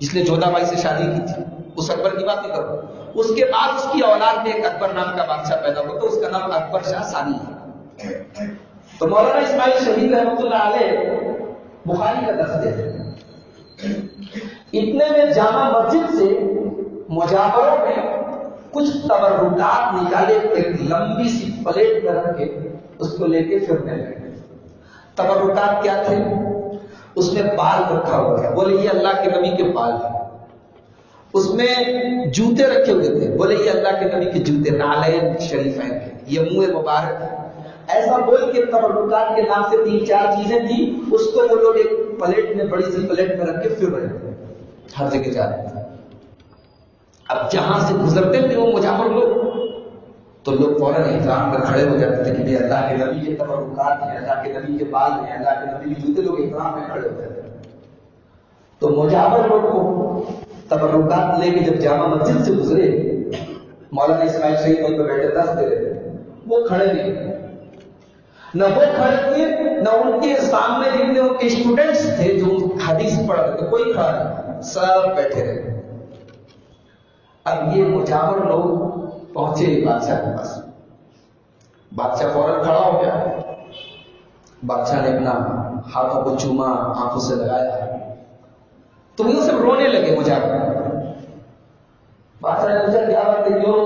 جس نے جودھا بائی سے شادی کی تھی، اس اکبر کی بات نہیں کرو۔ اس کے بعد اس کی اولاد میں ایک اکبر نام کا بادشاہ پیدا ہوا تو اس کا نام اکبر شاہ ثانی ہے۔ تو مولانا اسماعیل شہید رحمۃ اللہ علیہ بخاری کا درس دیتے ہیں۔ اتنے میں جامع مسجد سے مجاوروں میں کچھ تبرکات نکالے، ایک لمبی سی پلیٹ میں رکھ کے اس کو لے کے پھرنے لگے۔ تبرکات کیا تھے؟ اس میں بال رکھا ہوا ہے، بولے یہ اللہ کے نبی کے بال ہیں۔ اس میں جوتے رکھے ہوئے تھے، بولے یہ اللہ کے نبی کے جوتے، نعلین شریفین ہیں، یہ منہ مبارک ہے۔ ایسا بول کے تبرکات کے نام سے 3-4 چیزیں تھی، اس کو وہ لوگ ایک پلیٹ میں، بڑی سی پلیٹ میں رکھ کے پھر رہے تھے، ہر جگہ جا رہے تھے۔ اب جہاں سے گزرتے تھے وہ مجاور لوگ تو لوگ فوراً احترام کر کھڑے ہو جاتے تھے کہ یہ اللہ کے نبی کے تبرکات ہیں، اللہ کے نبی کے بال ہیں، اللہ کے نبی کے جوتے، لوگ احترام میں کھڑے ہوتے تھے۔ تو مجاور لوگ کو تبرکات لے کے جب جامع مسجد سے گزرے، مولانا اسماعیل شہید وہیں پہ بیٹھے درس دے رہے تھے، وہ کھڑے نہیں، نہ وہ کھڑے تھے نہ ان کے سامنے جتنے ان کے اسٹوڈنٹس تھے جو حدیث پڑھ رہے تھے، کوئی کھڑا نہیں، سب بیٹھے رہے۔ اب یہ مجاور لوگ پہنچے بادشاہ کے پاس، بادشاہ فوراً کھڑا ہو گیا، بادشاہ نے اپنا ہاتھوں کو چوما، آنکھوں سے لگایا، تو وہ سب رونے لگے مجاور۔ بادشاہ نے پوچھا کیا بات ہے، کیوں؟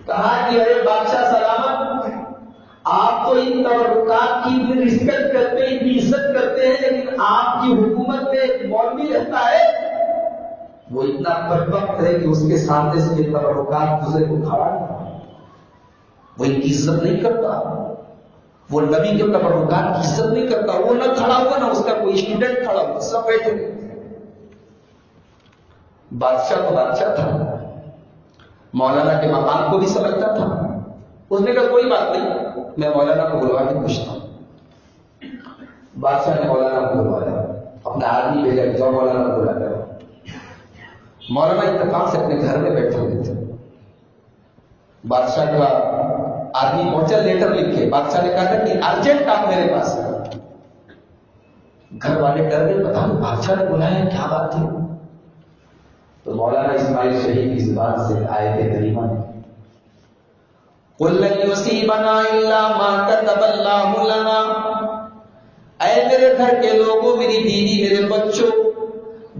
کہا کہ ارے بادشاہ سلامت، آپ تو ان تبرکات کی اتنی رسپیکٹ کرتے ہیں، اتنی عزت کرتے ہیں، لیکن آپ کی حکومت میں ایک مولوی رہتا ہے، وہ اتنا بدبخت ہے کہ اس کے سامنے سے یہ تبرکات گزرے کو کھڑا نہیں، وہ ان کی عزت نہیں کرتا، وہ نبی کے تبرکات کی عزت نہیں کرتا، وہ نہ کھڑا ہوا نہ اس کا کوئی اسٹوڈنٹ کھڑا ہوا، سب بیٹھے ہوئے۔ بادشاہ تو بادشاہ تھا، مولانا کے مقام کو بھی سمجھتا تھا، اس نے کہا کوئی بات نہیں، میں مولانا کو بلوا کے پوچھتا ہوں۔ بادشاہ نے مولانا کو بلوایا، اپنا آدمی بھیجا کہ جاؤ مولانا کو بلا کر۔ مولانا اتفاق سے اپنے گھر میں بیٹھے ہوئے تھے، بادشاہ کا آدمی پہنچا لیٹر لکھ کے، بادشاہ نے کہا تھا کہ ارجنٹ آپ میرے پاس آئے۔ گھر والے ڈر گئے، پتا نہیں بادشاہ نے بلایا کیا بات تھی۔ تو مولانا اسماعیل شہید کی زبان سے آیت کریمہ نے قُل لَن يُصِيبَنَا إِلَّا مَا كَتَبَ اللَّهُ لَنَا، اے میرے گھر کے لوگوں، میری بیوی، میرے بچوں،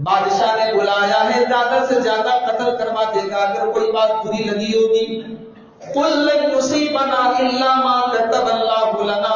بادشاہ نے بلایا ہے، زیادہ سے زیادہ قتل کروا دے گا اگر کوئی بات بری لگی ہوگی۔ قُل لَن يُصِيبَنَا إِلَّا مَا كَتَبَ اللَّهُ لَنَا،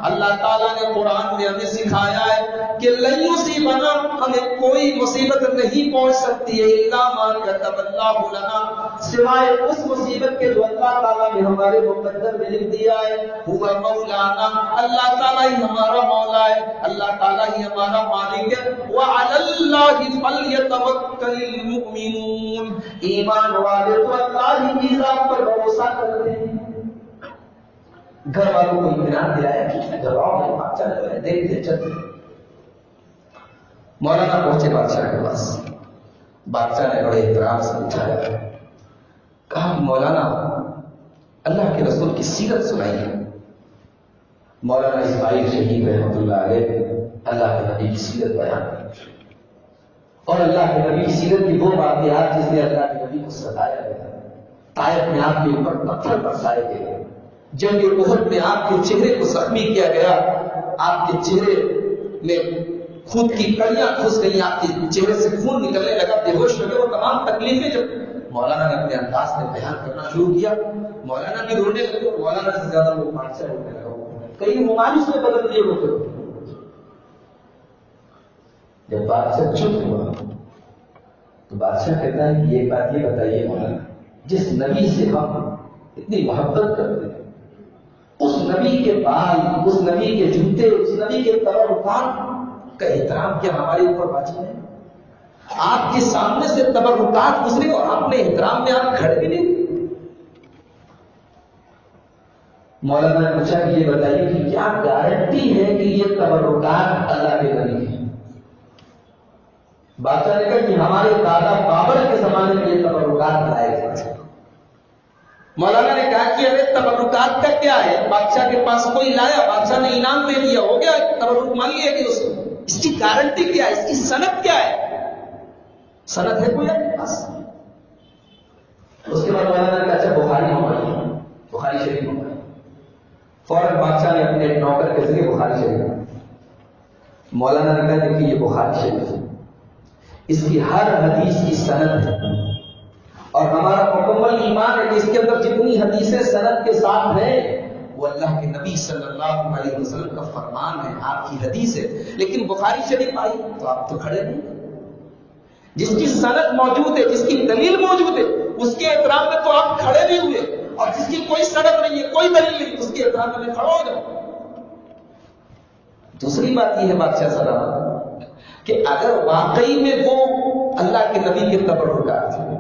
اللہ تعالیٰ نے قرآن میں ہمیں سکھایا ہے کہ لن یصیبنا، ہمیں کوئی مصیبت نہیں پہنچ سکتی ہے، الا ما كتب اللہ لنا، سوائے اس مصیبت کے جو اللہ تعالیٰ نے ہمارے مقدر میں لکھ دیا ہے۔ هو مولانا، اللہ تعالیٰ ہی ہمارا مولا ہے، اللہ تعالیٰ ہی ہمارا مالک ہے۔ وعلی اللہ فلیتوکل المؤمنون، ایمان والے تو اللہ ہی کی ذات پر بھروسہ کرتے ہیں۔ گھر والوں کو اطمینان دلایا کہ جواب نہیں، بادشاہ نے دیکھتے چلتے۔ مولانا پہنچے بادشاہ کے پاس، بادشاہ نے بڑے احترام سے اٹھایا، کہا کہ مولانا اللہ کے رسول کی سیرت سنائی ہے۔ مولانا اسماعیل شہید رحمۃ اللہ علیہ اللہ کے نبی کی سیرت بیان کی، اور اللہ کے نبی کی سیرت کی وہ واقعات جس نے اللہ کے نبی کو ستایا گیا، طائف میں آپ کے اوپر پتھر برسائے گئے، جنگ احد میں آپ کے چہرے کو زخمی کیا گیا، آپ کے چہرے میں خون کی کڑیاں گھس گئی، آپ کے چہرے سے خون نکلنے لگا، بے ہوش ہو گئے۔ وہ تمام تکلیفیں جب مولانا نے اپنے انداز میں بیان کرنا شروع کیا، مولانا بھی رونے لگے، اور مولانا سے زیادہ لوگ بادشاہ رونے لگا، کئی ممالک میں بدل دیے ہوتے۔ جب بادشاہ چپ ہوا تو بادشاہ کہتا ہے کہ یہ بات یہ بتائیے مولانا، جس نبی سے ہم اتنی محبت کرتے ہیں، اس نبی کے بال، اس نبی کے جوتے، اس نبی کے تبرکات کا احترام کیا ہمارے اوپر واجب ہے؟ آپ کے سامنے سے تبرکات گزرے اور آپ نے احترام میں آپ کھڑے بھی نہیں۔ مولانا نے پوچھا کہ یہ بتائیے کہ کیا گارنٹی ہے کہ یہ تبرکات اللہ کے نبی ہیں؟ بادشاہ نے کہا کہ ہمارے دادا بابر کے زمانے میں یہ تبرکات لائے گئے۔ مولانا نے کہا کہ ارے تبرکات کا کیا ہے، بادشاہ کے پاس کوئی لایا، بادشاہ نے انعام دے دیا، ہو گیا، تبرک مان لیا کہ اس کی گارنٹی کیا ہے، اس کی سند کیا ہے؟ سند ہے کوئی آپ کے پاس؟ اس کے بعد مولانا نے کہا اچھا بخاری منگوائی، بخاری شریف منگوائی۔ فوراً بادشاہ نے اپنے نوکر کے ذریعے بخاری شریف، مولانا نے کہا دیکھیے یہ بخاری شریف ہے، اس کی ہر حدیث کی سند ہے، اور ہمارا مکمل ایمان ہے کہ اس کے اندر جتنی حدیثیں سند کے ساتھ ہیں وہ اللہ کے نبی صلی اللہ علیہ وسلم کا فرمان ہے، آپ کی حدیث ہے۔ لیکن بخاری شریف آئی تو آپ تو کھڑے نہیں، جس کی سند موجود ہے، جس کی دلیل موجود ہے، اس کے احترام میں تو آپ کھڑے نہیں ہوئے، اور جس کی کوئی سند نہیں ہے، کوئی دلیل نہیں، اس کے احترام میں کھڑا ہو جاؤ۔ دوسری بات یہ ہے بادشاہ سلام کہ اگر واقعی میں وہ اللہ کے نبی کے تبرکات تھے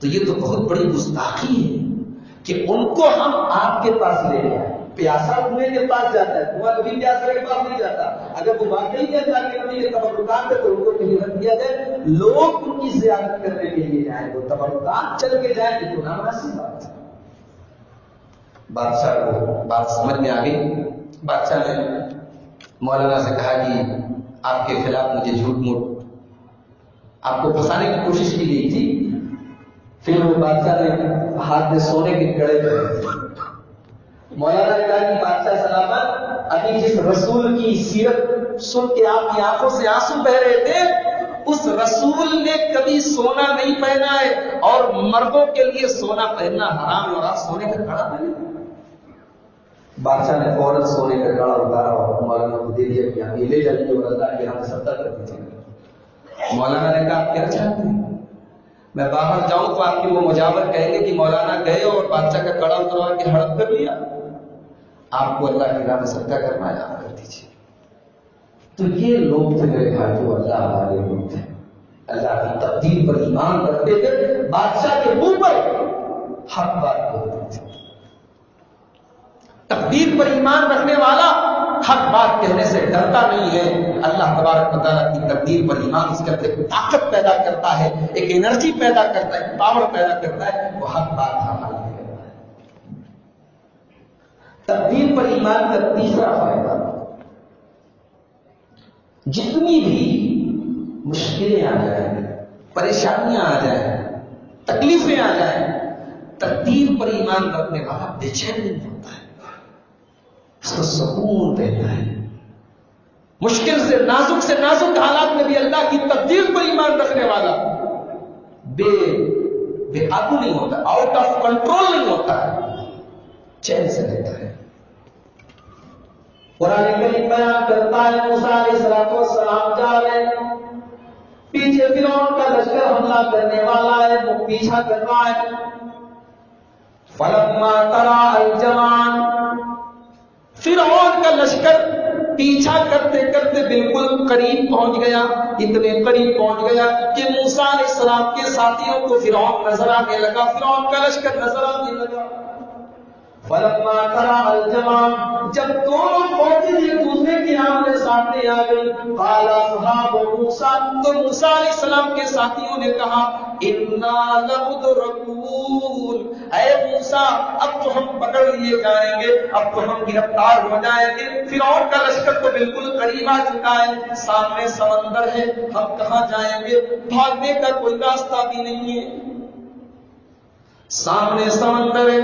تو یہ تو بہت بڑی گستاخی ہے کہ ان کو ہم آپ کے پاس لے لیں۔ پیاسا کنویں کے پاس جاتا ہے، کنواں کبھی پیاسا کے پاس نہیں جاتا۔ اگر وہ واقعی میں اللہ کے نبی کے تبرکات ہے تو ان کو کہیں رکھ دیا جائے، لوگ ان کی زیارت کرنے کے لیے جائیں، وہ تبرکات چل کے جائیں، یہ تو نامناسب بات ہے۔ بادشاہ کو بات سمجھ میں آ گئی۔ بادشاہ نے مولانا سے کہا کہ آپ کے خلاف مجھے جھوٹ موٹ آپ کو پھنسانے کی کوشش کی گئی تھی۔ پھر وہ بادشاہ نے ہاتھ میں سونے کے کڑے پہنے۔ مولانا نے کہا کہ بادشاہ سلامت، ابھی جس رسول کی سیرت سن کے آپ کی آنکھوں سے آنسو بہ رہے تھے، اس رسول نے کبھی سونا نہیں پہنا ہے، اور مردوں کے لیے سونا پہننا حرام ہے، اور آپ سونے کا کڑا پہنے۔ بادشاہ نے فوراً سونے کا کڑا اتارا اور مولانا کو دے دیا کہ آپ یہ لے جائیے اور اللہ کے ہم صدقہ کر دیجیے۔ مولانا نے کہا آپ کیا چاہتے ہیں؟ میں باہر جاؤں تو آپ کے وہ مجاور کہیں گے کہ مولانا گئے اور بادشاہ کا کڑا اتروا کے ہڑپ کر لیا، آپ کو اللہ کی راہ میں صدقہ کروایا، آپ کر دیجیے۔ تو یہ لوگ تھے میرے بھائیوں، اللہ والے لوگ تھے، اللہ کی تقدیر پر ایمان رکھتے تھے، بادشاہ کے منہ پر حق بات بولتے تھے۔ تقدیر پر ایمان رکھنے والا حق بات کہنے سے ڈرتا نہیں ہے۔ اللہ تبارک و تعالیٰ کی تقدیر پر ایمان اس کے اندر ایک طاقت پیدا کرتا ہے، ایک انرجی پیدا کرتا ہے، ایک پاور پیدا کرتا ہے، وہ حق بات حاصل کرتا ہے۔ تقدیر پر ایمان کا تیسرا فائدہ، جتنی بھی مشکلیں آ جائیں، پریشانیاں آ جائیں، تکلیفیں آ جائیں، تقدیر پر ایمان رکھنے والا بے چین نہیں ہوتا ہے، اس کو سکون رہتا ہے۔ مشکل سے نازک حالات میں بھی اللہ کی تقدیر پر ایمان رکھنے والا بے قابو نہیں ہوتا، آؤٹ آف کنٹرول نہیں ہوتا ہے، چین سے رہتا ہے۔ قرآن کریم بیان کرتا ہے موسیٰ علیہ السلام جا رہے ہیں، پیچھے فرعون کا لشکر حملہ کرنے والا ہے، وہ پیچھا کر رہا ہے۔ فلما ترى الجمعان، فرعون کا لشکر پیچھا کرتے کرتے بالکل قریب پہنچ گیا، اتنے قریب پہنچ گیا کہ موسیٰ علیہ السلام کے ساتھیوں کو فرعون نظر آنے لگا، فرعون کا لشکر نظر آنے لگا۔ فلما ترى الجمعان، جب دونوں فوجیں ایک دوسرے کے آمنے سامنے آ گئی، قال اصحاب موسیٰ، تو موسیٰ علیہ السلام کے ساتھیوں نے کہا انا لمدرکون، اے موسیٰ اب تو ہم پکڑ لیے جائیں گے، اب تو ہم گرفتار ہو جائیں گے، فرعون کا لشکر تو بالکل قریب آ چکا ہے، سامنے سمندر ہے، ہم کہاں جائیں گے، بھاگنے کا کوئی راستہ بھی نہیں ہے، سامنے سمندر ہے،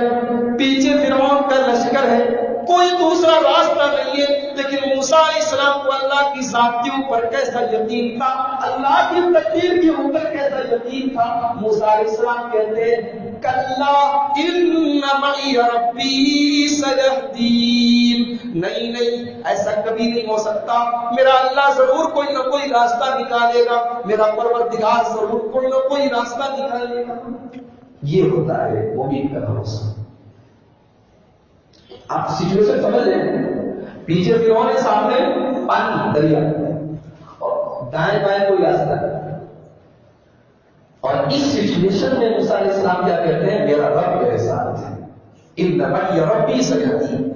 پیچھے فرعون کا لشکر ہے، کوئی دوسرا راستہ نہیں ہے۔ لیکن موسیٰ علیہ السلام کو اللہ کی ذاتیوں پر کیسا یقین تھا، اللہ کی تقدیر کے اوپر کیسا یقین تھا۔ موسیٰ علیہ السلام کہتے ہیں کلا ان معی ربی سیہدین، نہیں ایسا کبھی نہیں ہو سکتا، میرا اللہ ضرور کوئی نہ کوئی راستہ نکالے گا، میرا پروردگار ضرور کوئی نہ کوئی راستہ نکالے گا۔ یہ ہوتا ہے مومن کا بھروسہ۔ آپ سچویشن سمجھ لیں، پیچھے فرعون ہے، سامنے پانی دریا، اور دائیں بائیں کوئی راستہ نہیں، اور اس سچویشن میں موسیٰ علیہ السلام کیا کہتے ہیں؟ میرا رب میرے ساتھ ہے، ان معی ربی سیہدین۔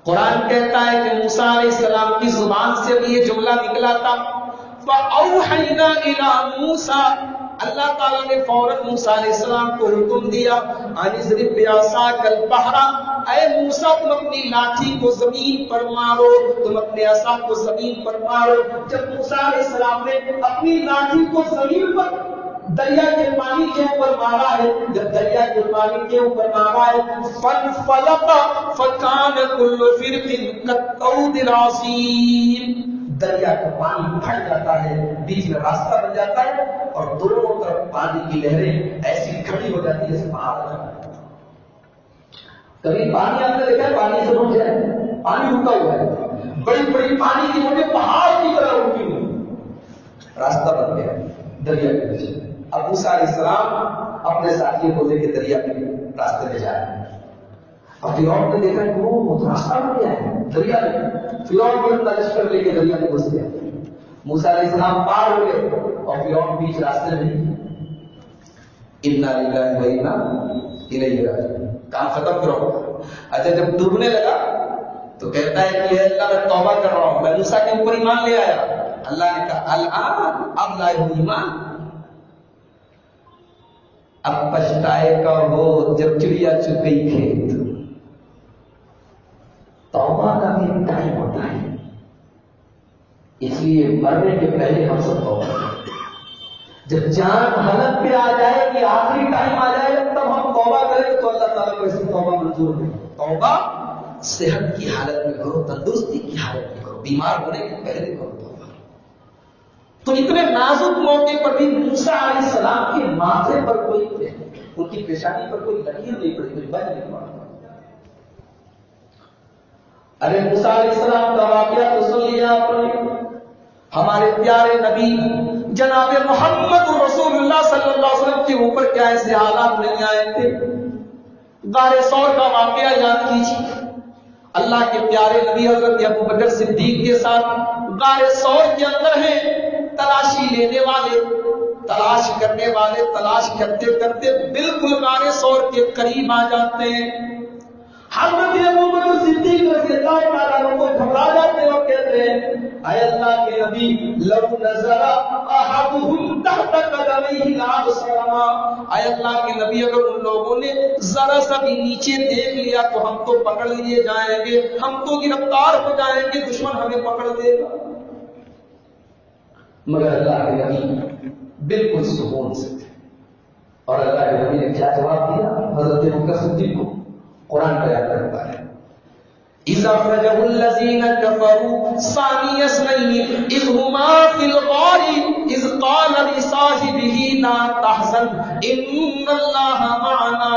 قرآن کہتا ہے کہ موسیٰ علیہ السلام کی زبان سے بھی یہ جملہ نکلا تھا، فَأَوْحَيْنَا إِلَىٰ مُوسَىٰ، اللہ تعالیٰ نے فوراً موسیٰ علیہ السلام کو حکم دیا، ان اضرب بعصاک البحر، اے موسیٰ تم اپنی لاٹھی کو زمین پر مارو، تم اپنے عصا کو زمین پر مارو۔ جب موسیٰ علیہ السلام نے اپنی لاٹھی کو زمین پر دریا کے پانی کے اوپر مارا ہے، جب دریا کے پانی کے اوپر مارا ہے، فَانْفَلَقَ فَكَانَ كُلُّ فِرْقٍ كَالطَّوْدِ الْعَظِيمِ، دریا کا پانی پھٹ جاتا ہے، بیچ میں راستہ بن جاتا ہے، اور دونوں طرف پانی کی لہریں ایسی کھڑی ہو جاتی ہے جیسے پہاڑ۔ کبھی پانی آپ نے دیکھا ہے پانی سے رک جائے، پانی رکا ہوا ہے، بڑی بڑی پانی کی موٹے پہاڑ کی طرح رکی ہوئی، راستہ بن گیا دریا کے پیچھے۔ اب موسیٰ علیہ السلام اپنے ساتھیوں کو لے کے دریا کے راستے میں جا رہے ہیں، اور فرعون نے دیکھا کہ وہ راستہ بن گیا ہے دریا میں، فرعون کو اپنا لشکر لے کے دریا میں گھس گیا، موسیٰ علیہ السلام پار ہو گئے اور فرعون بیچ راستے میں نہیں۔ انا للہ و انا الیہ راجعون، کام ختم فرعون۔ اچھا جب ڈوبنے لگا تو کہتا ہے کہ اے اللہ میں توبہ کر رہا ہوں، میں موسیٰ کے اوپر ایمان لے آیا۔ اللہ نے کہا الآن، اب لائے ہو ایمان، اب پچھتائے کا ہو جب چڑیا چگ گئی کھیت۔ توبہ کا بھی ٹائم ہوتا ہے، اس لیے مرنے کے پہلے ہم سب توبہ کریں، جب جان حالت پہ آ جائے کہ آخری ٹائم آ جائے تب ہم توبہ کریں تو اللہ تعالیٰ کو ایسی توبہ منظور ہے۔ توبہ صحت کی حالت میں کرو، تندرستی کی حالت میں کرو، بیمار ہونے کے پہلے کرو توبہ۔ تو اتنے نازک موقع پر بھی موسیٰ علیہ السلام کے ماتھے پر کوئی، ان کی پیشانی پر کوئی لکیر نہیں پڑی، کوئی بن نہیں پڑا۔ ارے موسیٰ علیہ السلام کا واقعہ تو سن لیا آپ نے، ہمارے پیارے نبی جناب محمد رسول اللہ صلی اللہ علیہ وسلم کے اوپر کیا ایسے حالات نہیں آئے تھے؟ غار ثور کا واقعہ یاد کیجیے، اللہ کے پیارے نبی حضرت ابو بکر صدیق کے ساتھ غار ثور کے اندر ہیں، تلاشی لینے والے، تلاش کرنے والے تلاش کرتے کرتے بالکل غار ثور کے قریب آ جاتے ہیں۔ حضرت ابو بکر صدیق رضی اللہ تعالیٰ عنہ کو گھبرا جاتے اور کہتے ہیں اے اللہ کے نبی لو نظر احدهم تحت قدمیہ لابصرنا، اے اللہ کے نبی اگر ان لوگوں نے ذرا سا بھی نیچے دیکھ لیا تو ہم تو پکڑ لیے جائیں گے، ہم تو گرفتار ہو جائیں گے، دشمن ہمیں پکڑ دے گا۔ مگر اللہ کے نبی بالکل سکون سے تھے، اور اللہ کے نبی نے کیا جواب دیا حضرت ابو بکر صدیق کو؟ قرآن کا یاد رکھتا ہے، اِذْ أَخْرَجَهُ الَّذِينَ كَفَرُوا ثَانِيَ اثْنَيْنِ إِذْ هُمَا فِي الْغَارِ إِذْ قَالَ لِصَاحِبِهِ لَا تَحْزَنْ إِنَّ اللَّهَ مَعَنَا۔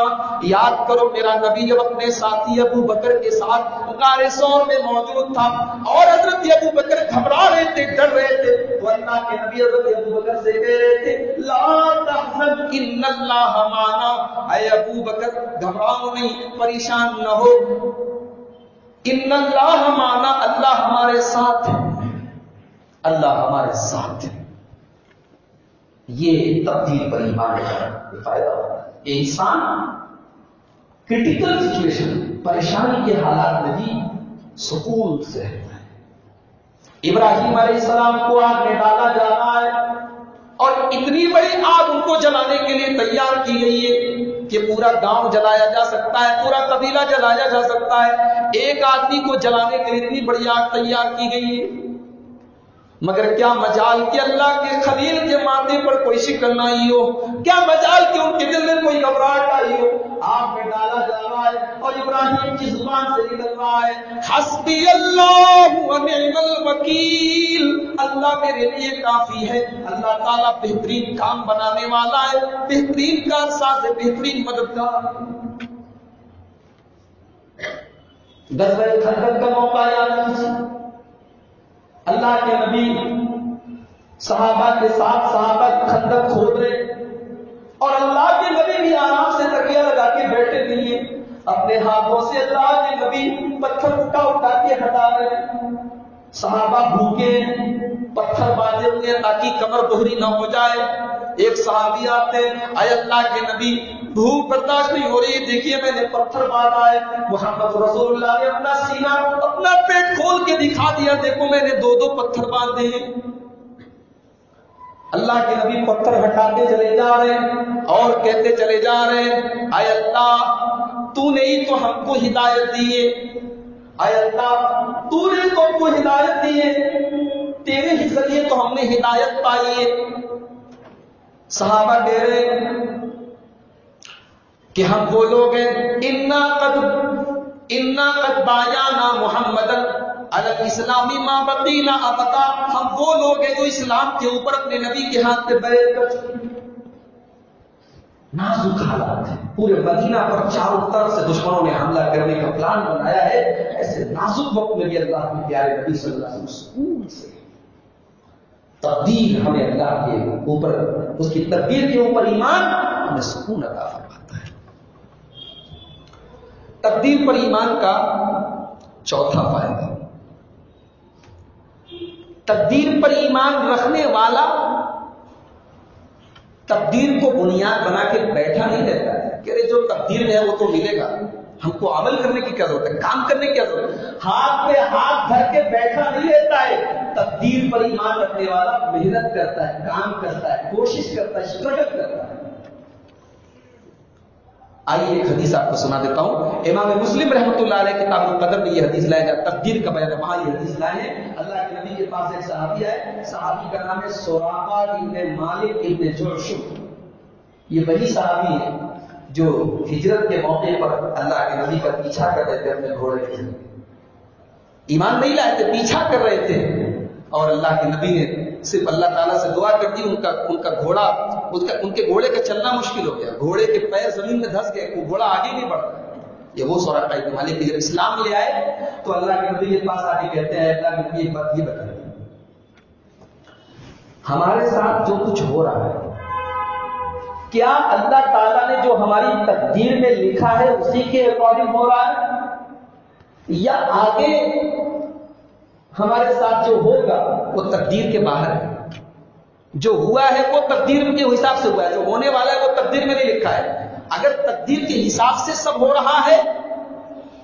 یاد کرو میرا نبی جب اپنے ساتھی ابو بکر کے ساتھ غار ثور میں موجود تھا اور حضرت ابو بکر گھبرا رہے تھے، ڈر رہے تھے، تو اللہ کے نبی حضرت ابو بکر سے کہہ رہے تھے لا تحزن إِنَّ اللَّهَ مَعَنَا، اے ابو بکر گھبراؤ نہیں، پریشان نہ ہو، ان اللہ معنا، اللہ ہمارے ساتھ ہے، اللہ ہمارے ساتھ ہے۔ یہ تبدیل پر ایمان کا فائدہ ہوتا ہے۔ یہ انسان کرٹیکل سچویشن، پریشانی کے حالات میں بھی سکون سے رہتا ہے۔ ابراہیم علیہ السلام کو آگ میں ڈالا جا رہا ہے اور اتنی بڑی آگ ان کو جلانے کے لیے تیار کی گئی ہے کہ پورا گاؤں جلایا جا سکتا ہے، پورا قبیلہ جلایا جا سکتا ہے، ایک آدمی کو جلانے کے لیے اتنی بڑی آگ تیار کی گئی ہے۔ مگر کیا مجال کہ اللہ کے خلیل کے ماتھے پر کوئی شکن نہ آئی ہو، کیا مجال کہ ان کے دل میں کوئی گھبراہٹ آئی ہو۔ آگ میں ڈالا جا رہا ہے اور ابراہیم ابراہیم کی زبان سے نکل رہا ہے حسبی اللہ و نعم الوکیل، اللہ میرے لیے کافی ہے۔ اللہ تعالیٰ بہترین کام بنانے والا ہے، بہترین کارساز ہے، بہترین مددگار۔ غزوہ خندق کا موقع یاد کیجیے، اللہ کے نبی صحابہ کے ساتھ صحابہ خندق کھود رہے اور اللہ کے نبی بھی آرام سے تکیہ لگا کے بیٹھے نہیں ہیں، اپنے ہاتھوں سے اللہ کے نبی پتھر اٹھا کے ہٹا رہے ہیں۔ صحابہ بھوکے پتھر باندھے ہوئے تاکہ کمر دوہری نہ ہو جائے۔ ایک صحابی آتے ہیں، اے اللہ کے نبی بھوک برداشت نہیں ہو رہی، دیکھیے میں نے پتھر باندھا ہے۔ محمد رسول اللہ نے اپنا سینہ اپنا پیٹ کھول کے دکھا دیا، دیکھو میں نے 2 پتھر باندھے ہیں۔ اللہ کے نبی پتھر ہٹاتے چلے جا رہے ہیں اور کہتے چلے جا رہے ہیں، اے اللہ تو نے ہی تو ہم کو ہدایت دی ہے، اے اللہ تو نے تو ہم کو ہدایت دی ہے، تیرے ہی ذریعے تو ہم نے ہدایت پائی ہے۔ صحابہ کہہ رہے ہیں کہ ہم وہ لوگ ہیں انا قد بایانا محمدن علی الاسلام ما بقینا ابدا، ہم وہ لوگ ہیں جو اسلام کے اوپر اپنے نبی کے ہاتھ پہ بیعت کر چکے۔ نازک حالات ہے، پورے مدینہ پر چاروں طرف سے دشمنوں نے حملہ کرنے کا پلان بنایا ہے، ایسے نازک وقت میں بھی اللہ کے پیارے نبی صلی اللہ علیہ وسلم سکون سے تقدیر، ہمیں اللہ کے اوپر اس کی تقدیر کے اوپر ایمان ہمیں سکون عطا فرماتا ہے۔ تقدیر پر ایمان کا چوتھا فائدہ، تقدیر پر ایمان رکھنے والا تقدیر کو بنیاد بنا کے بیٹھا نہیں رہتا ہے کہ جو تقدیر میں ہے وہ تو ملے گا، ہم کو عمل کرنے کی کیا ضرورت ہے، کام کرنے کی کیا ضرورت ہے، ہاتھ پہ ہاتھ دھر کے بیٹھا نہیں رہتا ہے۔ تقدیر پر ایمان رکھنے والا محنت کرتا ہے، کام کرتا ہے، کوشش کرتا ہے، اسٹرگل کرتا ہے۔ آئیے ایک حدیث آپ کو سنا دیتا ہوں، امام مسلم رحمۃ اللہ علیہ کتاب القدر میں یہ حدیث لایا جاتا، تقدیر کا بیان ہے، وہاں یہ حدیث لائے ہیں۔ اللہ کے نبی کے پاس ایک صحابی ہے، صحابی کا نام ہے سراقہ ابن مالک ابن جعشم، یہ وہی صحابی ہے جو ہجرت کے موقع پر اللہ کے نبی کا پیچھا کر رہے تھے اپنے گھوڑے کے، ایمان نہیں لائے تھے، پیچھا کر رہے تھے، اور اللہ کے نبی نے صرف اللہ تعالیٰ سے دعا کر دی، ان کا گھوڑا، ان کے گھوڑے کا چلنا مشکل ہو گیا، گھوڑے کے پیر زمین میں دھس گئے، وہ گھوڑا آگے نہیں بڑھتا۔ یہ وہ سراقہ ابن مالک جب اسلام لے آئے تو اللہ کے نبی کے پاس آ کے کہتے ہیں، اللہ کے نبی ایک بات یہ بتائیں، ہمارے ساتھ جو کچھ ہو رہا ہے کیا اللہ تعالیٰ نے جو ہماری تقدیر میں لکھا ہے اسی کے اکارڈنگ ہو رہا ہے، یا آگے ہمارے ساتھ جو ہوگا وہ تقدیر کے باہر ہے؟ جو ہوا ہے وہ تقدیر کے حساب سے ہوا ہے، جو ہونے والا ہے وہ تقدیر میں نہیں لکھا ہے۔ اگر تقدیر کے حساب سے سب ہو رہا ہے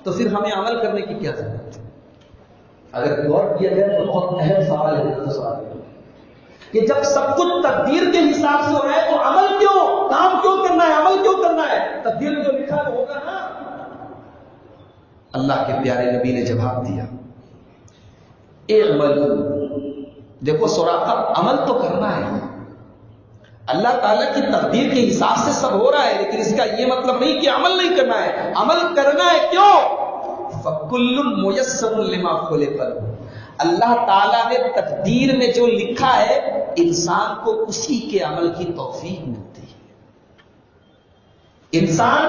تو پھر ہمیں عمل کرنے کی کیا ضرورت ہے؟ اگر غور کیا جائے تو بہت اہم سوال ہے کہ جب سب کچھ تقدیر کے حساب سے ہو رہا ہے تو عمل کیوں، کام کیوں کرنا ہے، عمل کیوں کرنا ہے؟ تقدیر میں جو لکھا ہے وہ ہوگا نا۔ اللہ کے پیارے نبی نے جواب دیا، اعمل، دیکھو سراقہ عمل تو کرنا ہے، اللہ تعالیٰ کی تقدیر کے حساب سے سب ہو رہا ہے، لیکن اس کا یہ مطلب نہیں کہ عمل نہیں کرنا ہے، عمل کرنا ہے۔ کیوں؟ فَكُلٌّ مُيَسَّرٌ لِمَا خُلِقَ لَهُ، اللہ تعالیٰ نے تقدیر میں جو لکھا ہے انسان کو اسی کے عمل کی توفیق ملتی ہے۔ انسان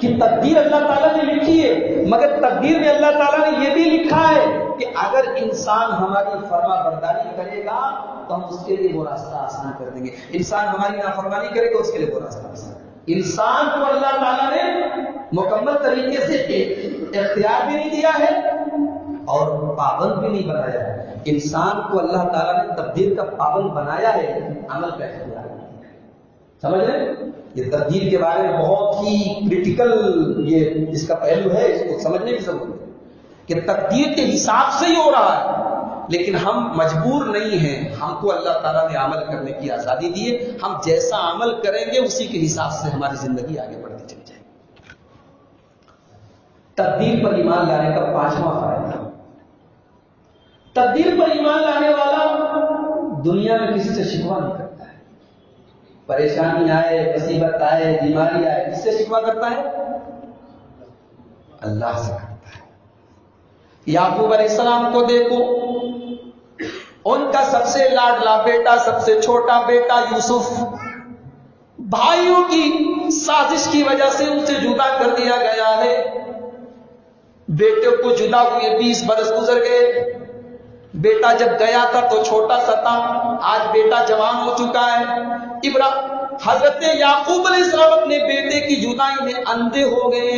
کی تقدیر اللہ تعالیٰ نے لکھی ہے، مگر تقدیر میں اللہ تعالیٰ نے یہ بھی لکھا ہے کہ اگر انسان ہماری فرما برداری کرے گا تو ہم اس کے لیے وہ راستہ آسان کر دیں گے، انسان ہماری نافرمانی کرے گا اس کے لیے وہ راستہ آسان۔ انسان کو اللہ تعالیٰ نے مکمل طریقے سے اختیار بھی نہیں دیا ہے اور پابند بھی نہیں بنایا ہے۔ انسان کو اللہ تعالیٰ نے تقدیر کا پابند بنایا ہے، عمل کا اختیار نہیں ہے۔ سمجھ رہے ہیں؟ یہ تقدیر کے بارے میں بہت ہی کریٹیکل یہ اس کا پہلو ہے، اس کو سمجھنے کی ضرورت ہے کہ تقدیر کے حساب سے ہی ہو رہا ہے، لیکن ہم مجبور نہیں ہیں، ہم کو اللہ تعالیٰ نے عمل کرنے کی آزادی دی ہے، ہم جیسا عمل کریں گے اسی کے حساب سے ہماری زندگی آگے بڑھتی چلی جائے گی۔ تقدیر پر ایمان لانے کا 5واں فائدہ، تقدیر پر ایمان لانے والا دنیا میں کسی سے شکوہ نہیں کرتا ہے، پریشانی آئے، مصیبت آئے، بیماری آئے، کس سے شکوہ کرتا ہے؟ اللہ سے کرتا ہے. یعقوب علیہ السلام کو دیکھو، ان کا سب سے لاڈلا بیٹا، سب سے چھوٹا بیٹا یوسف، بھائیوں کی سازش کی وجہ سے ان سے جدا کر دیا گیا ہے. بیٹے کو جدا ہوئے 20 برس گزر گئے. بیٹا جب گیا تھا تو چھوٹا سا تھا، آج بیٹا جوان ہو چکا ہے. حضرت یعقوب علیہ السلام اپنے بیٹے کی جدائی میں اندھے ہو گئے،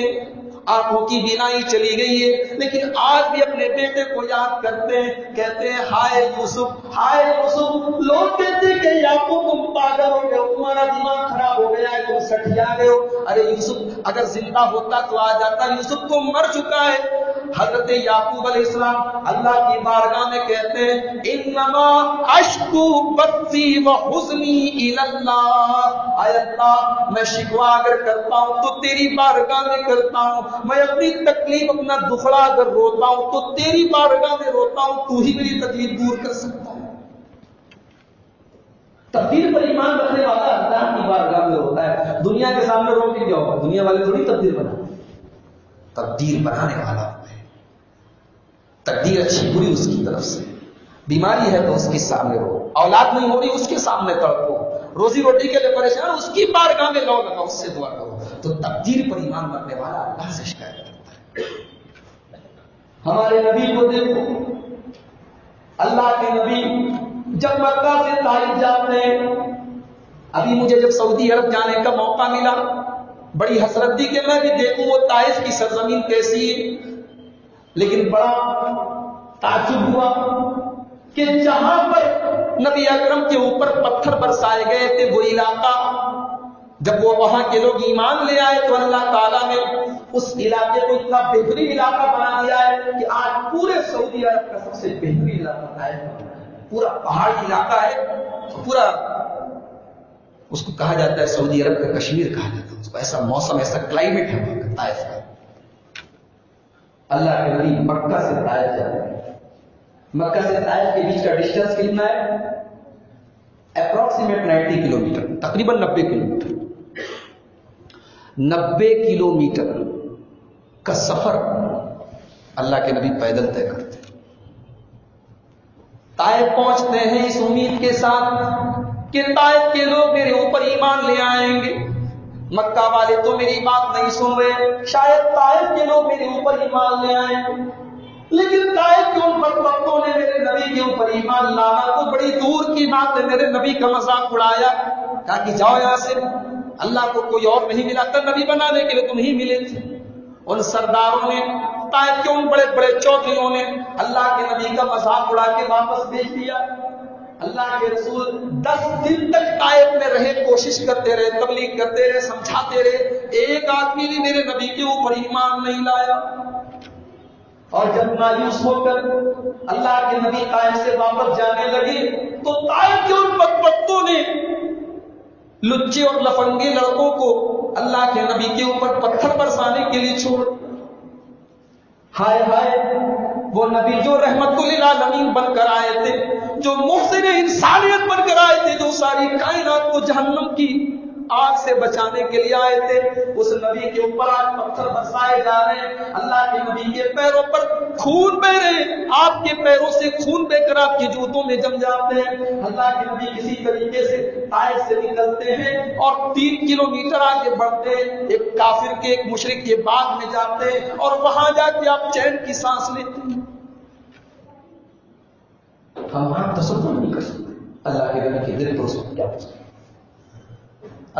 آنکھوں کی بینائی چلی گئی ہے، لیکن آج بھی اپنے بیٹے کو یاد کرتے ہیں، کہتے ہیں ہائے یوسف، ہائے یوسف. لوگ کہتے ہیں کہ یعقوب تم پاگل ہو گئے ہو، تمہارا دماغ خراب ہو گیا ہے، تم سٹھیا گئے ہو. ارے یوسف اگر زندہ ہوتا تو آ جاتا، یوسف تو مر چکا ہے. حضرت یعقوب علیہ السلام اللہ کی بارگاہ میں کہتے ہیں انما اشکو بثی وحزنی الی اللہ. اے اللہ میں شکوہ اگر کرتا ہوں تو تیری بارگاہ میں کرتا ہوں، میں اپنی تکلیف اپنا دکھڑا اگر روتا ہوں تو تیری بارگاہ میں روتا ہوں، تو ہی میری تکلیف دور کر سکتا ہے. تقدیر پر ایمان رکھنے والا اللہ کی بارگاہ میں روتا ہے. دنیا کے سامنے رو کے کیا ہوگا؟ دنیا والے تھوڑی تقدیر بناتے، تقدیر بنانے والا ہوتا ہے. تقدیر اچھی بری اس کی طرف سے. بیماری ہے تو اس کے سامنے رو، اولاد نہیں ہو رہی اس کے سامنے تڑپو، روزی روٹی کے لیے پریشان اس کی بارگاہ میں لو لگا، اس سے دعا کرو. تو تقدیر پر ایمان رکھنے والا اللہ سے شکایت کرتا ہے. ہمارے نبی کو دیکھو، اللہ کے نبی جب مکہ سے طائف جاتے ہیں. ابھی مجھے جب سعودی عرب جانے کا موقع ملا، بڑی حسرت تھی کہ میں بھی دیکھوں وہ طائف کی سرزمین کیسی ہے. لیکن بڑا تعجب ہوا کہ جہاں پر نبی اکرم کے اوپر پتھر برسائے گئے تھے وہ علاقہ، جب وہ وہاں کے لوگ ایمان لے آئے تو اللہ تعالیٰ نے اس علاقے کو اتنا بہترین علاقہ بنا دیا ہے کہ آج پورے سعودی عرب کا سب سے بہترین علاقہ ہے. پورا پہاڑی علاقہ ہے، پورا اس کو کہا جاتا ہے سعودی عرب کا کشمیر کہا جاتا ہے. اس کو ایسا موسم، ایسا کلائمیٹ ہے طائف کا. اللہ کے نبی مکہ سے طائف جاتے ہیں. مکہ سے طائف کے بیچ کا ڈسٹینس کتنا ہے؟ اپروکسیمیٹ 90 کلومیٹر، تقریباً 90 کلومیٹر. 90 کلومیٹر کا سفر اللہ کے نبی پیدل طے کرتے ہیں. طائف پہنچتے ہیں اس امید کے ساتھ کہ طائف کے لوگ میرے اوپر ایمان لے آئیں گے. مکہ والے تو میری بات نہیں سن رہے، شاید طائف کے لوگ میرے اوپر ایمان لے آئیں گے. لیکن طائف کے ان بدبختوں نے میرے نبی کے اوپر ایمان لانا تو بڑی دور کی بات ہے. میرے نبی کا مذاق اڑایا، کہا کہ جاؤ یہاں سے، اللہ کو کوئی اور نہیں ملا تھا نبی بنانے کے لیے، تم ہی ملے تھے. ان سرداروں نے، طائف کے ان بڑے بڑے چوکیوں نے اللہ کے نبی کا مذاق اڑا کے واپس بھیج دیا. اللہ کے رسول 10 دن تک طائف میں رہے، کوشش کرتے رہے، تبلیغ کرتے رہے، سمجھاتے رہے. ایک آدمی بھی میرے نبی کے اوپر ایمان نہیں لایا. اور جب مایوس ہو کر اللہ کے نبی طائف سے واپس جانے لگے تو طائف کے ان بدبختوں نے لچے اور لفنگے لڑکوں کو اللہ کے نبی کے اوپر پتھر برسانے کے لیے چھوڑ. ہائے ہائے، وہ نبی جو رحمت للعالمین بن کر آئے تھے، جو محسن انسانیت بن کر آئے تھے، جو ساری کائنات کو جہنم کی آگ سے بچانے کے لیے آئے تھے، اس نبی کے اوپر آج پتھر برسائے جا رہے ہیں. اللہ کے نبی کے پیروں پر خون بہ رہے، آپ کے پیروں سے خون بہ کر آپ کے جوتوں میں جم جاتے ہیں. اللہ کے نبی کسی طریقے سے طائف سے نکلتے ہیں اور 3 کلومیٹر آگے بڑھتے ہیں. ایک کافر کے، ایک مشرک کے باغ میں جاتے ہیں اور وہاں جا کے آپ چین کی سانس لیتے ہیں. ہم آپ تصور نہیں کر سکتے اللہ کے نبی کے دل پر اس وقت کیا ہو سکتا.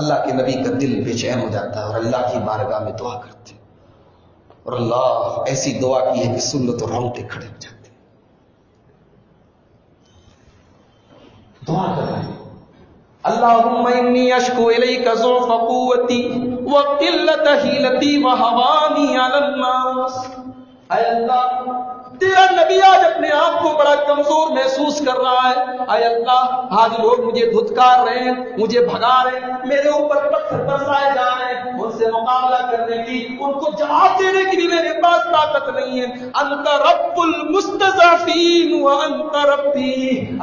اللہ کے نبی کا دل بے چین ہو جاتا ہے اور اللہ کی بارگاہ میں دعا کرتے ہیں. اور اللہ ایسی دعا کی ہے کہ سن لو تو رونگٹے کھڑے ہو جاتے ہیں. دعا کر رہے ہیں اللہم انی اشکو الیک ضعف قوتی وقلت حیلتی وہوانی علی الناس. اے اللہ، تیرا نبی آج اپنے آپ کو بڑا کمزور محسوس کر رہا ہے. اے اللہ، آج لوگ مجھے دھتکار رہے ہیں، مجھے بھگا رہے ہیں، میرے اوپر پتھر برسائے جا رہے ہیں، ان سے مقابلہ کرنے کی، ان کو جواب دینے کی بھی میرے پاس طاقت نہیں ہے. انت رب المستضعفین وانت ربی،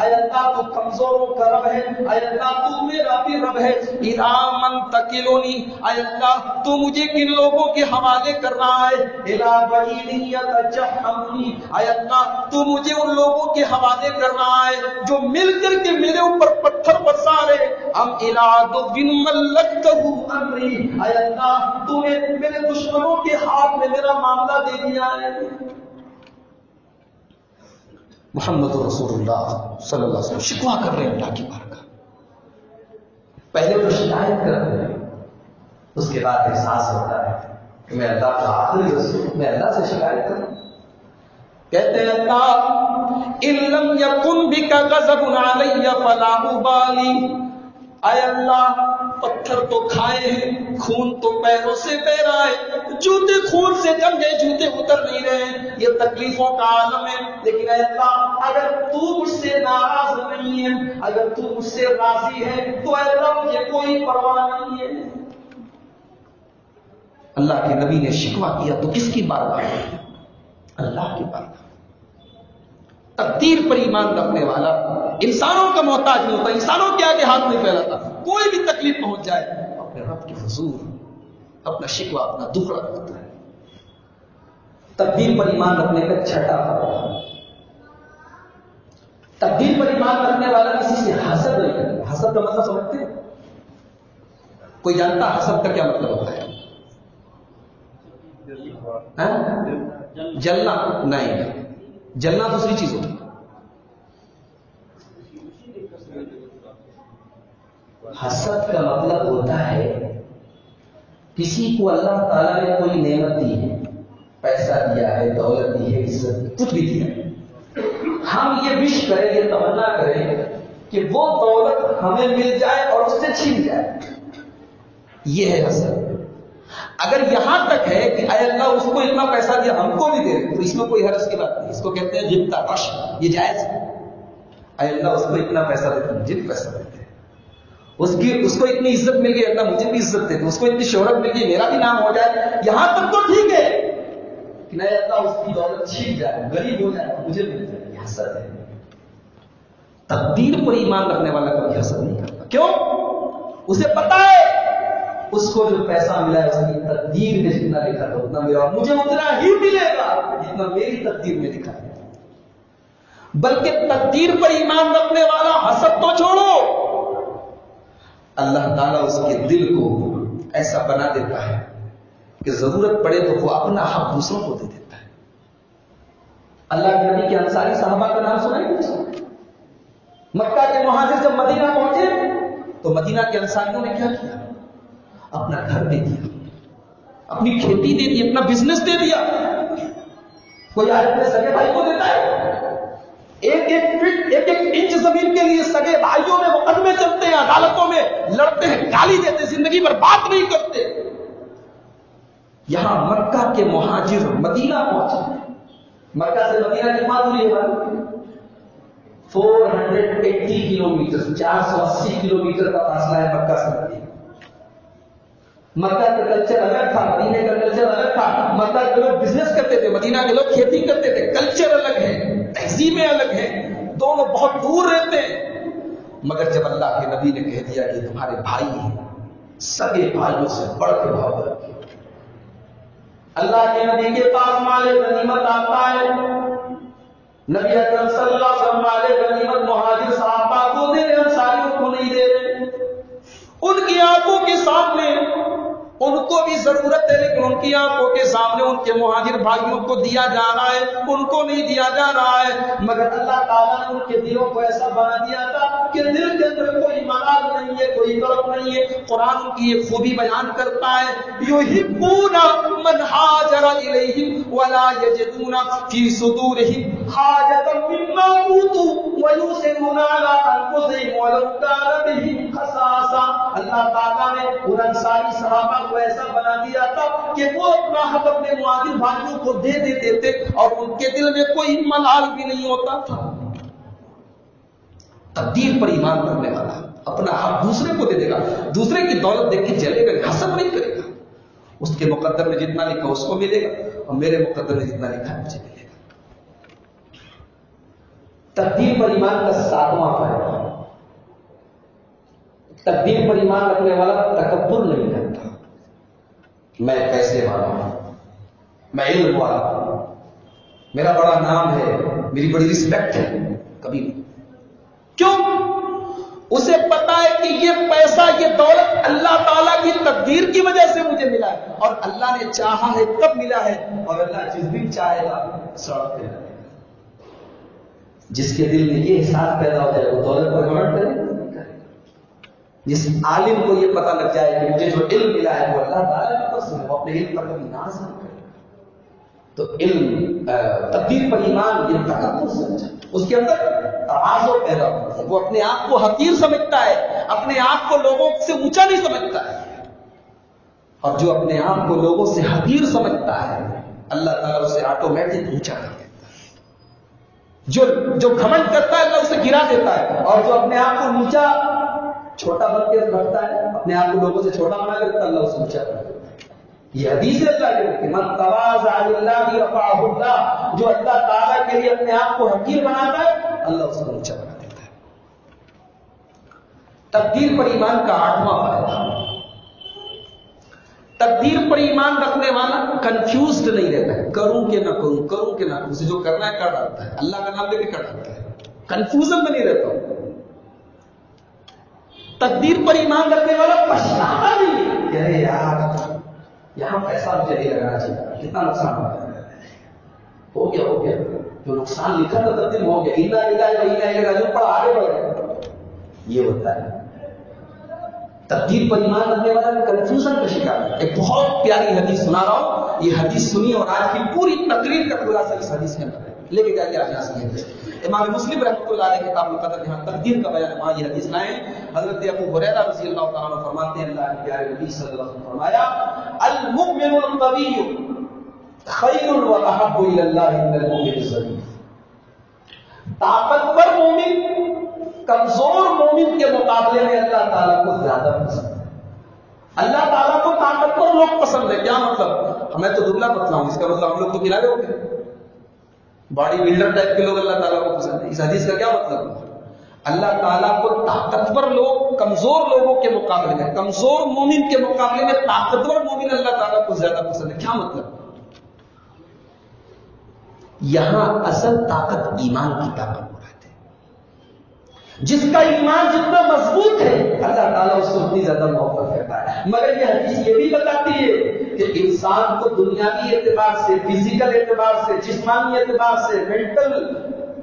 اے اللہ تو کمزوروں کا رب ہے، اے اللہ تو میرا بھی رب ہے. اذا من تکلونی، اے اللہ تو مجھے کن لوگوں کے حوالے کر رہا ہے؟ الا بعید یتجہمنی، اے اللہ تو مجھے ان لوگوں کے حوالے کر رہا ہے جو مل کر کے میرے اوپر پتھر برسا رہے. ام الادو بن ملکتہ امری، اے اللہ تو نے میرے دشمنوں کے ہاتھ میں میرا معاملہ دے دیا ہے. محمد رسول اللہ صلی اللہ علیہ وسلم شکوا کر رہے ہیں اللہ کی بارگاہ. پہلے تو شکایت کر رہے ہیں، اس کے بعد احساس ہوتا ہے کہ میں اللہ کا آخری رسول، میں اللہ سے شکایت کروں. کہتے ہیں اللہ ان لم یکن بک غضب علی فلا ابالی، اے اللہ پتھر تو کھائے ہیں، خون تو پیروں سے بہ رہا ہے، جوتے خون سے جم گئے، جوتے اتر نہیں رہے ہیں، یہ تکلیفوں کا عالم ہے. لیکن اے اللہ اگر تو مجھ سے ناراض نہیں ہے، اگر تو مجھ سے راضی ہے تو اے اللہ مجھے کوئی پرواہ نہیں ہے. اللہ کے نبی نے شکوہ کیا تو کس کی بارگاہ ہے؟ اللہ کی بارگاہ. تقدیر پر ایمان رکھنے والا انسانوں کا محتاج نہیں ہوتا، انسانوں کے آگے ہاتھ نہیں پھیلاتا. کوئی بھی تکلیف پہنچ جائے اپنے رب کے حضور اپنا شکوہ، اپنا دکھ رکھتا ہے. تقدیر پر ایمان رکھنے کا چھٹا فرق، تقدیر پر ایمان رکھنے والا کسی سے حسد نہیں کرتا. حسد کا مطلب سمجھتے ہیں؟ کوئی جانتا حسد کا کیا مطلب ہوتا ہے؟ جلنا نہیں، جلنا دوسری چیز ہوتی ہے. حسد کا مطلب ہوتا ہے کسی کو اللہ تعالیٰ نے کوئی نعمت دی ہے، پیسہ دیا ہے، دولت دی ہے، عزت کچھ بھی دیا ہے، ہم یہ وش کریں، یہ تمنا کریں کہ وہ دولت ہمیں مل جائے اور اس سے چھین جائے. یہ ہے حسد. اگر یہاں تک ہے کہ اے اللہ اس کو اتنا پیسہ دیا ہم کو بھی دے تو اس میں کوئی حرج کی بات نہیں. اس کو کہتے ہیں غبطہ، رش، یہ جائز ہے. اے اللہ اس کو اتنا پیسہ دیتے مجھے بھی پیسہ دیتے، اس کو اتنی عزت مل گئی اللہ مجھے بھی عزت دیتے، اس کو اتنی شہرت مل گئی میرا بھی نام ہو جائے. یہاں تک تو ٹھیک ہے کہ اے اللہ اس کی دولت چھین جائے، غریب ہو جائے، مجھے مل جائے. یہ حسد ہے. تقدیر پر ایمان رکھنے والا کبھی حسد نہیں کرتا. کیوں؟ اسے پتا ہے اس کو جو پیسہ ملا ہے اس کی تقدیر میں جتنا لکھا تھا اتنا میرا، مجھے اتنا ہی ملے گا جتنا میری تقدیر میں لکھا ہے. بلکہ تقدیر پر ایمان رکھنے والا حسد تو چھوڑو، اللہ تعالیٰ اس کے دل کو ایسا بنا دیتا ہے کہ ضرورت پڑے تو وہ اپنا حق دوسروں کو دے دیتا ہے. اللہ کے نبی کے انصاری صحابہ کا نام سنا ہے؟ مکہ کے مہاجر جب مدینہ پہنچے تو مدینہ کے انصاریوں نے کیا کیا؟ اپنا گھر دے دیا، اپنی کھیتی دے دی، اپنا بزنس دے دیا. کوئی آج اپنے سگے بھائی کو دیتا ہے؟ ایک ایک فٹ، ایک ایک انچ زمین کے لیے سگے بھائیوں میں مقدمے چلتے ہیں، عدالتوں میں لڑتے ہیں، گالی دیتے، زندگی پر بات نہیں کرتے. یہاں مکہ کے مہاجر مدینہ پہنچے. مکہ سے مدینہ کتنا دوری ہے؟ 480 کلومیٹر، 480 کلومیٹر کا فاصلہ ہے مکہ سے مدینہ. مکہ کا کلچر الگ تھا، مدینہ کا کلچر الگ تھا. مکہ کے لوگ بزنس کرتے تھے، مدینہ کے لوگ کھیتی کرتے تھے. کلچر الگ ہے، تہذیبیں الگ ہیں، دونوں بہت دور رہتے ہیں. مگر جب اللہ کے نبی نے کہہ دیا کہ تمہارے بھائی ہیں، سگے بھائیوں سے بڑھ کے محبت رکھو. اللہ کے نبی کے پاس مال غنیمت آتا ہے، نبی اکرم صلی اللہ علیہ وسلم مال غنیمت مہاجر صحابہ کو دے رہے، انصاریوں کو نہیں دے رہے. ان کی آنکھوں کے سامنے ان کو بھی ضرورت ہے، لیکن ان کی آنکھوں کے سامنے ان کے مہاجر بھائیوں کو دیا جا رہا ہے، ان کو نہیں دیا جا رہا ہے. مگر اللہ تعالیٰ نے ان کے دلوں کو ایسا بنا دیا تھا کہ دل کے اندر کوئی ملال نہیں ہے، کوئی طرف نہیں ہے. قرآن کی یہ خوبی بیان کرتا ہے، یحبون من ہاجر الیہم ولا یجدون فی صدورہم حاجۃ مما اوتوا ویؤثرون علی انفسہم ولو کان بہم خصاصہ. اللہ تعالیٰ نے ان انصاری صحابہ کو ایسا بنا دیا تھا کہ وہ اپنا حق اپنے مہاجر بھائیوں کو دے دیتے تھے اور ان کے دل میں کوئی ملال بھی نہیں ہوتا تھا. تقدیر پر ایمان رکھنے والا اپنا حق دوسرے کو دے دے گا، دوسرے کی دولت دیکھ کے جلے گا، حسد نہیں کرے گا. کے مقدر میں جتنا لکھا اس کو ملے گا اور میرے مقدر میں جتنا لکھا ہے مجھے ملے گا۔ تقدیر پر ایمان کا 7واں فائدہ، تقدیر پر ایمان رکھنے والا تکبر نہیں کرتا، میں پیسے والا ہوں، میں علم والا ہوں، میرا بڑا نام ہے، میری بڑی رسپیکٹ ہے، کبھی نہیں۔ کیوں؟ اسے پتا ہے کہ یہ پیسہ، یہ دولت اللہ تعالیٰ کی تقدیر کی وجہ سے مجھے ملا ہے، اور اللہ نے چاہا ہے تب ملا ہے، اور اللہ جس دن چاہے گا سڑک پہ رہے گا۔ جس کے دل میں یہ احساس پیدا ہو جائے وہ دولت پر گھمنڈ کرے گا۔ جس عالم کو یہ پتا لگ جائے کہ مجھے جو علم ملا ہے وہ اللہ تعالیٰ کی طرف سے، وہ اپنے علم پر کبھی ناز نہ کرے، تو علم تقدیر پر ایمان یہ تکبر سمجھا، اس کے اندر تواضع پیدا ہوتا ہے، وہ اپنے آپ کو حقیر سمجھتا ہے، اپنے آپ کو لوگوں سے اونچا نہیں سمجھتا ہے، اور جو اپنے آپ کو لوگوں سے حقیر سمجھتا ہے اللہ تعالیٰ اسے آٹومیٹک اونچا کر دیتا ہے۔ جو گھمنڈ کرتا ہے اللہ اسے گرا دیتا ہے، اور جو اپنے آپ کو نیچا چھوٹا بن کے رکھتا ہے، اپنے آپ کو لوگوں سے چھوٹا بنا کرتا ہے، اللہ اسے اونچا کر دیتا ہے۔ یہ حدیث ہے اللہ کی، من تواضع للہ رفعہ اللہ، جو اللہ تعالیٰ کے لیے اپنے آپ کو حقیر بناتا ہے اللہ اس کو اونچا بنا دیتا ہے۔ تقدیر پر ایمان کا 8واں فائدہ، تقدیر پر ایمان رکھنے والا کنفیوزڈ نہیں رہتا ہے، کروں کہ نہ کروں، کروں کہ نہ کروں، اسے جو کرنا ہے کر ڈالتا ہے، اللہ کا نام لے کے کر ڈالتا ہے، کنفیوژن میں نہیں رہتا ہوں۔ تقدیر پر ایمان رکھنے والا پچھتاتا نہیں کہ ارے یار یہاں پیسہ مجھے نہیں لگانا چاہیے، کتنا نقصان ہو گیا، جو نقصان لکھا تھا تقدیر میں ہو گیا، جو پڑا آگے بڑھ گیا، یہ ہوتا ہے۔ تقدیر پر ایمان رکھنے والا کنفیوژن کا شکار ہے۔ ایک بہت پیاری حدیث سنا رہا ہوں، یہ حدیث سنی اور آج کی پوری تقریر کا خلاصہ اس حدیث کے اندر ہے، لے کے جا کے آج سکیں۔ امام مسلم رحمۃ اللہ علیہ کتاب القدر جہاں تقدیر کا بیان وہاں یہ حدیث لائیں، حضرت ابو ہریرہ رضی اللہ تعالیٰ عنہ فرماتے ہیں اللہ کے پیارے نبی صلی اللہ علیہ وسلم نے فرمایا المؤمن القوی خیر واحب الی اللہ من المؤمن الضعیف، طاقتور مومن کمزور مومن کے مقابلے میں اللہ تعالیٰ کو زیادہ پسند ہے۔ اللہ تعالیٰ کو طاقتور لوگ پسند ہے، کیا مطلب؟ ہمیں تو دبلا پتلا ہوں، اس کا مطلب ہم لوگ تو کنارے ہو گئے، باڈی بلڈر ٹائپ کے لوگ اللہ تعالیٰ کو پسند ہے۔ اس حدیث کا کیا مطلب؟ اللہ تعالیٰ کو طاقتور لوگ کمزور لوگوں کے مقابلے میں، کمزور مومن کے مقابلے میں طاقتور مومن اللہ تعالیٰ کو زیادہ پسند ہے۔ کیا مطلب؟ یہاں اصل طاقت ایمان کی طاقت مراد ہے۔ جس کا ایمان جتنا مضبوط ہے اللہ تعالیٰ اس کو اتنی زیادہ محبت کرتا ہے۔ مگر یہ حدیث یہ بھی بتاتی ہے کہ انسان کو دنیاوی اعتبار سے، فزیکل اعتبار سے، جسمانی اعتبار سے،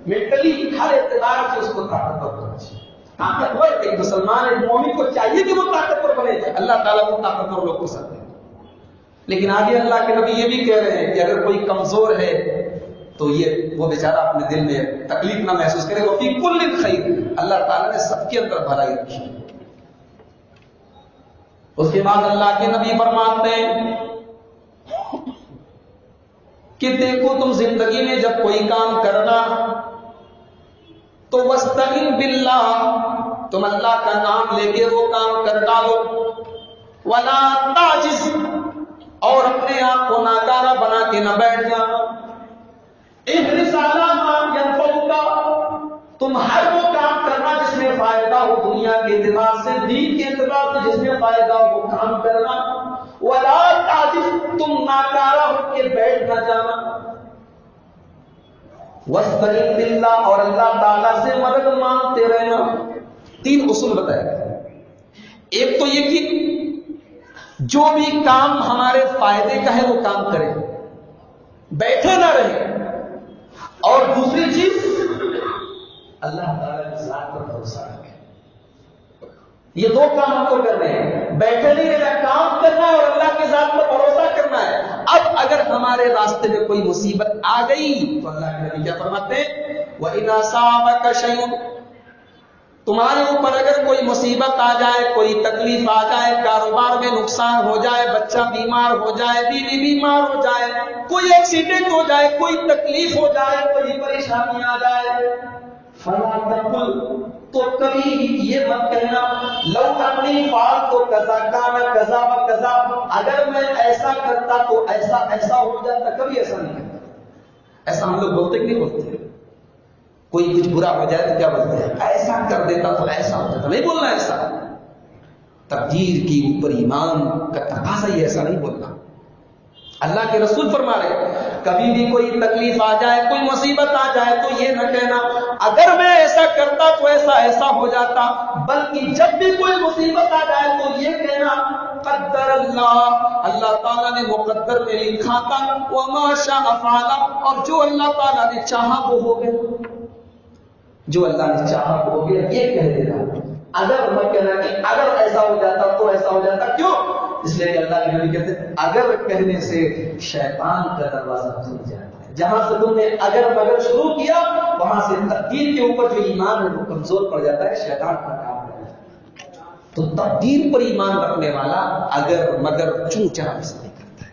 مینٹلی ہر اعتبار سے اس کو طاقتور ہونا چاہیے۔ طاقتور ایک مسلمان ایک مومن کو چاہیے کہ وہ طاقتور بنے، اللہ تعالیٰ کو طاقتور لوگ پسند ہے۔ لیکن آگے اللہ کے نبی یہ بھی کہہ رہے ہیں کہ اگر کوئی کمزور ہے تو یہ وہ بیچارہ اپنے دل میں تکلیف نہ محسوس کرے، وہ فی کل خیر، اللہ تعالیٰ نے سب کے اندر بھلائی رکھی۔ اس کے بعد اللہ کے نبی فرماتے ہیں کہ دیکھو تم زندگی میں جب کوئی کام کرنا تو وَاسْتَعِنْ بِاللَّهِ، تم اللہ کا نام لے کے وہ کام کر ڈالو، وَلَا تَعْجِزْ، اور اپنے آپ کو ناکارہ بنا کے نہ بیٹھ جانا، احرص علی ما ينفعک، تم ہر وہ کام کرنا جس میں فائدہ ہو، دنیا کے اعتبار سے، دین کے اعتبار سے جس میں فائدہ ہو وہ کام کرنا، ولا تعجز، تم ناکارہ ہو کے بیٹھ نہ جانا، واستعن باللہ، اور اللہ تعالیٰ سے مدد مانگتے رہنا۔ 3 اصول بتائے گئے۔ ایک تو یہ کہ جو بھی کام ہمارے فائدے کا ہے وہ کام کریں، بیٹھے نہ رہیں، اور دوسری چیز اللہ تعالیٰ کی ذات پر بھروسہ رکھیں۔ یہ 2 کام ہم کو کرنے ہیں، بیٹھے نہیں رہنا، کام کرنا ہے اور اللہ کی ذات پر بھروسہ کرنا ہے۔ اب اگر ہمارے راستے میں کوئی مصیبت آ گئی تو اللہ کے نبی کیا فرماتے ہیں، وَإِذَا صَابَكَ شَيْءٌ، تمہارے اوپر اگر کوئی مصیبت آ جائے، کوئی تکلیف آ جائے، کاروبار میں نقصان ہو جائے، بچہ بیمار ہو جائے، بیوی بیمار ہو جائے، کوئی ایکسیڈنٹ ہو جائے، کوئی تکلیف ہو جائے، کوئی پریشانی آ جائے، فَلَا تَقُلْ، تو کبھی بھی یہ مت کہنا لو انی فعلت تو کذا کان کذا و کذا، اگر میں ایسا کرتا تو ایسا ایسا ہو جاتا. کبھی ایسا نہیں کرتا. ایسا ہم لوگ بولتے کہ نہیں بولتے؟ کوئی کچھ برا ہو جائے تو کیا بولتے ہیں؟ ایسا کر دیتا تو ایسا ہو جاتا. نہیں بولنا ایسا. تقدیر کے اوپر ایمان کا تقاضا ہی ایسا نہیں بولنا. اللہ کے رسول فرما رہے کبھی بھی کوئی تکلیف آ جائے، کوئی مصیبت آ جائے تو یہ نہ کہنا اگر میں ایسا کرتا تو ایسا ایسا ہو جاتا، بلکہ جب بھی کوئی مصیبت آ جائے تو یہ کہنا قدر اللہ، اللہ تعالیٰ نے مقدر میں لکھا تھا، وما شاء فعل، اور جو اللہ تعالیٰ نے چاہا وہ ہو گیا. جو اللہ نے چاہا وہ ہو گیا. یہ کہہ دینا. اگر میں کہنا کہ اگر ایسا ہو جاتا تو ایسا ہو جاتا. کیوں؟ اس لیے کہ اللہ کے نبی کہتے ہیں اگر کہنے سے شیطان کا دروازہ کھل جاتا ہے. جہاں سے تم نے اگر مگر شروع کیا وہاں سے تقدیر کے اوپر جو ایمان ہے وہ کمزور پڑ جاتا ہے، شیطان کا کام کر جاتا ہے. تو تقدیر پر ایمان رکھنے والا اگر مگر چوں چرا سے نہیں کرتا ہے.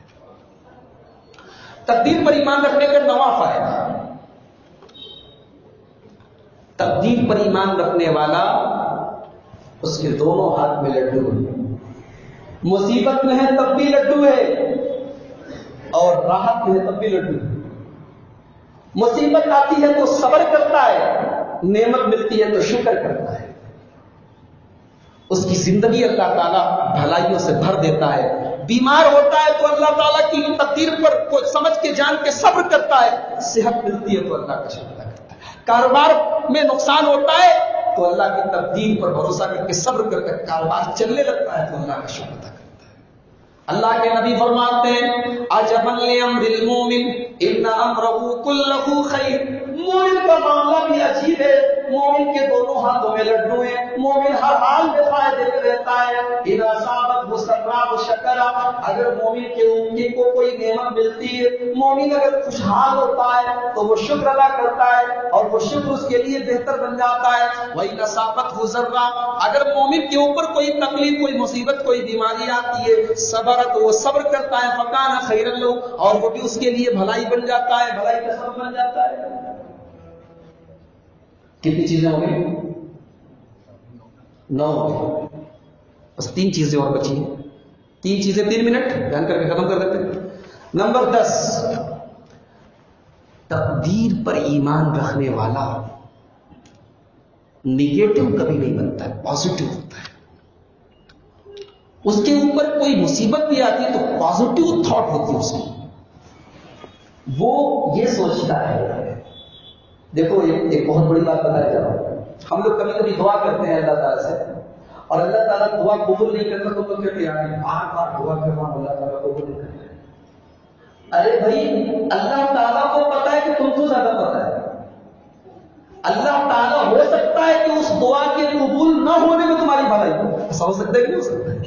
تقدیر پر ایمان رکھنے کا نواں فائدہ، تقدیر پر ایمان رکھنے والا اس کے دونوں ہاتھ میں لڈو ہے. مصیبت میں ہے تب بھی لڈو ہے، اور راحت میں ہے تب بھی لڈو ہے. مصیبت آتی ہے تو صبر کرتا ہے، نعمت ملتی ہے تو شکر کرتا ہے. اس کی زندگی اللہ تعالیٰ بھلائیوں سے بھر دیتا ہے. بیمار ہوتا ہے تو اللہ تعالیٰ کی تقدیر پر کو سمجھ کے جان کے صبر کرتا ہے. صحت ملتی ہے تو اللہ کا شکر کرتا ہے. کاروبار میں نقصان ہوتا ہے تو اللہ کی تقدیر پر بھروسہ کر کے صبر کر کے کاروبار چلنے لگتا ہے تو اللہ کا شکر ادا کرتا ہے. اللہ کے نبی فرماتے ہیں عجبا لامر المؤمن ان امرہ کلہ خیر. مومن کا معاملہ بھی عجیب ہے. مومن کے دونوں ہاتھوں میں لڈو ہیں. مومن ہر حال میں فائدے میں رہتا ہے. اذا اصابته سراء شکر، اگر مومن کے کو کوئی نعمت ملتی ہے، مومن اگر خوشحال ہوتا ہے تو وہ شکر ادا کرتا ہے اور وہ شکر اس کے لیے بہتر بن جاتا ہے. وَإِذَا أَصَابَتْهُ ضَرًّا، اگر مومن کے اوپر کوئی تکلیف، کوئی مصیبت، کوئی بیماری آتی ہے، صبر تو وہ صبر کرتا ہے، فَكَانَ خَيْرًا لَهُ، اور وہ بھی اس کے لیے بھلائی بن جاتا ہے، بھلائی کا سبب بن جاتا ہے. کتنی چیزیں ہو گئی؟ 9 ہو گئی. بس 3 چیزیں اور بچی ہیں. 3 چیزیں 3 منٹ بیان کر کے ختم کر دیتے ہیں. نمبر 10، تقدیر پر ایمان رکھنے والا نیگیٹو کبھی نہیں بنتا ہے، پازیٹو ہوتا ہے. اس کے اوپر کوئی مصیبت بھی آتی ہے تو پازیٹو تھاٹ ہوتی ہے اس کی. وہ یہ سوچتا ہے، دیکھو ایک بہت بڑی بات بتایا جا رہا ہے. ہم لوگ کبھی کبھی دعا کرتے ہیں اللہ تعالیٰ سے اور اللہ تعالیٰ دعا قبول نہیں کرتا تو لوگ کہتے ہیں بار بار دعا کر رہا ہوں اللہ تعالیٰ قبول نہیں کرتا. ارے بھائی اللہ تعالیٰ کو پتا ہے کہ تم کو زیادہ پتا ہے. اللہ تعالیٰ ہو سکتا ہے کہ اس دعا کے قبول نہ ہونے میں تمہاری بھلائی ہو. ایسا ہو سکتا ہے کہ نہیں ہو سکتا ہے؟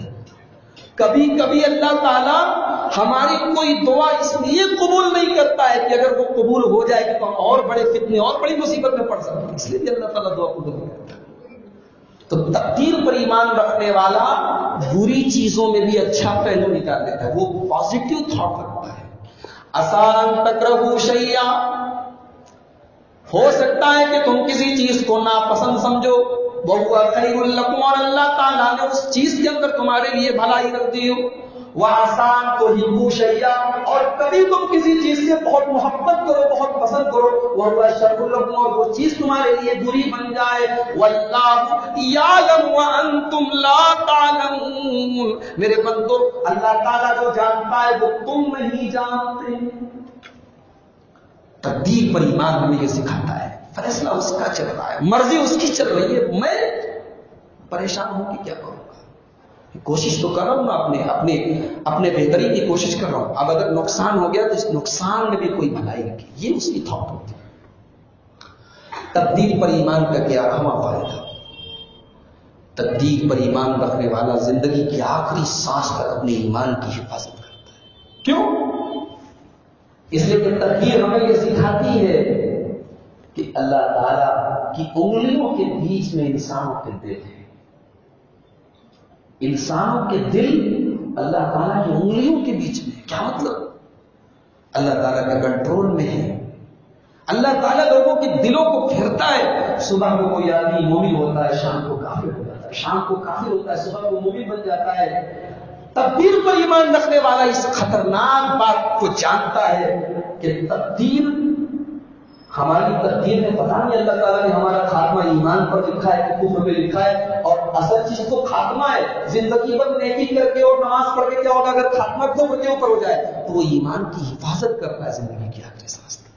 کبھی کبھی اللہ تعالیٰ ہماری کوئی دعا اس لیے قبول نہیں کرتا ہے کہ اگر وہ قبول ہو جائے گی تو ہم اور بڑے فتنے اور بڑی مصیبت میں پڑ سکتے ہیں. اس لیے اللہ تعالیٰ دعا قبول نہیں کرتا. تو تقدیر پر ایمان رکھنے والا بری چیزوں میں بھی اچھا پہلو نکال دیتا ہے، وہ پازیٹو تھاٹ رکھتا ہے. آسان تکرہو شیئا، ہو سکتا ہے کہ تم کسی چیز کو ناپسند سمجھو، وَهُوَ خَيْرٌ لَكُمْ، اور اللہ تعالیٰ نے اس چیز کے اندر تمہارے لیے بھلائی رکھ دی ہو. وَآسَانَ تُحِبُّ شَيْئًا، اور کبھی تم کسی چیز سے بہت محبت کرو، بہت پسند کرو، وَهُوَ شَرٌّ لَكُمْ، اور وہ چیز تمہارے لیے بری بن جائے. وَاللَّهُ يَعْلَمُ وَأَنْتُمْ لَا تَعْلَمُونَ، میرے بندو اللہ تعالیٰ جو جانتا ہے وہ تم نہیں جانتے. تقدیر پر ایمان ہمیں یہ سکھاتا ہے. فیصلہ اس کا چل رہا ہے، مرضی اس کی چل رہی ہے، میں پریشان ہوں کہ کیا کروں گا. کوشش تو کر رہا ہوں نا، اپنے بہتری کی کوشش کر رہا ہوں. اب اگر نقصان ہو گیا تو اس نقصان میں بھی کوئی بھلائی رکھے، یہ اس کی تھاٹ ہوتی ہے. تقدیر پر ایمان کا کیا رہا فائدہ. تقدیر پر ایمان رکھنے والا زندگی کی آخری سانس تک اپنے ایمان کی حفاظت کرتا ہے. کیوں؟ اس لیے کہ تقدیر ہمیں یہ سکھاتی ہے کہ اللہ تعالیٰ کی انگلیوں کے بیچ میں انسانوں کے دل ہیں. انسانوں کے دل اللہ تعالیٰ کی انگلیوں کے بیچ میں. کیا مطلب؟ اللہ تعالیٰ کے کنٹرول میں ہے. اللہ تعالیٰ لوگوں کے دلوں کو پھرتا ہے. صبح کو کوئی آدمی مومن ہوتا ہے، شام کو کافر ہو جاتا ہے، شام کو کافر ہوتا ہے، صبح کو مومن بن جاتا ہے. تقدیر پر ایمان رکھنے والا اس خطرناک بات کو جانتا ہے کہ تقدیر، ہماری تقدیر میں پتہ نہیں اللہ تعالیٰ نے ہمارا خاتمہ ایمان پر لکھا ہے کہ کفر میں لکھا ہے. اور اصل چیز تو خاتمہ ہے. زندگی پر نیکی کر کے اور نماز پڑھ کے کیا ہوگا؟ اگر خاتمہ کفر کے اوپر ہو جائے تو وہ ایمان کی حفاظت کرتا ہے زندگی کی آخری سانس تک.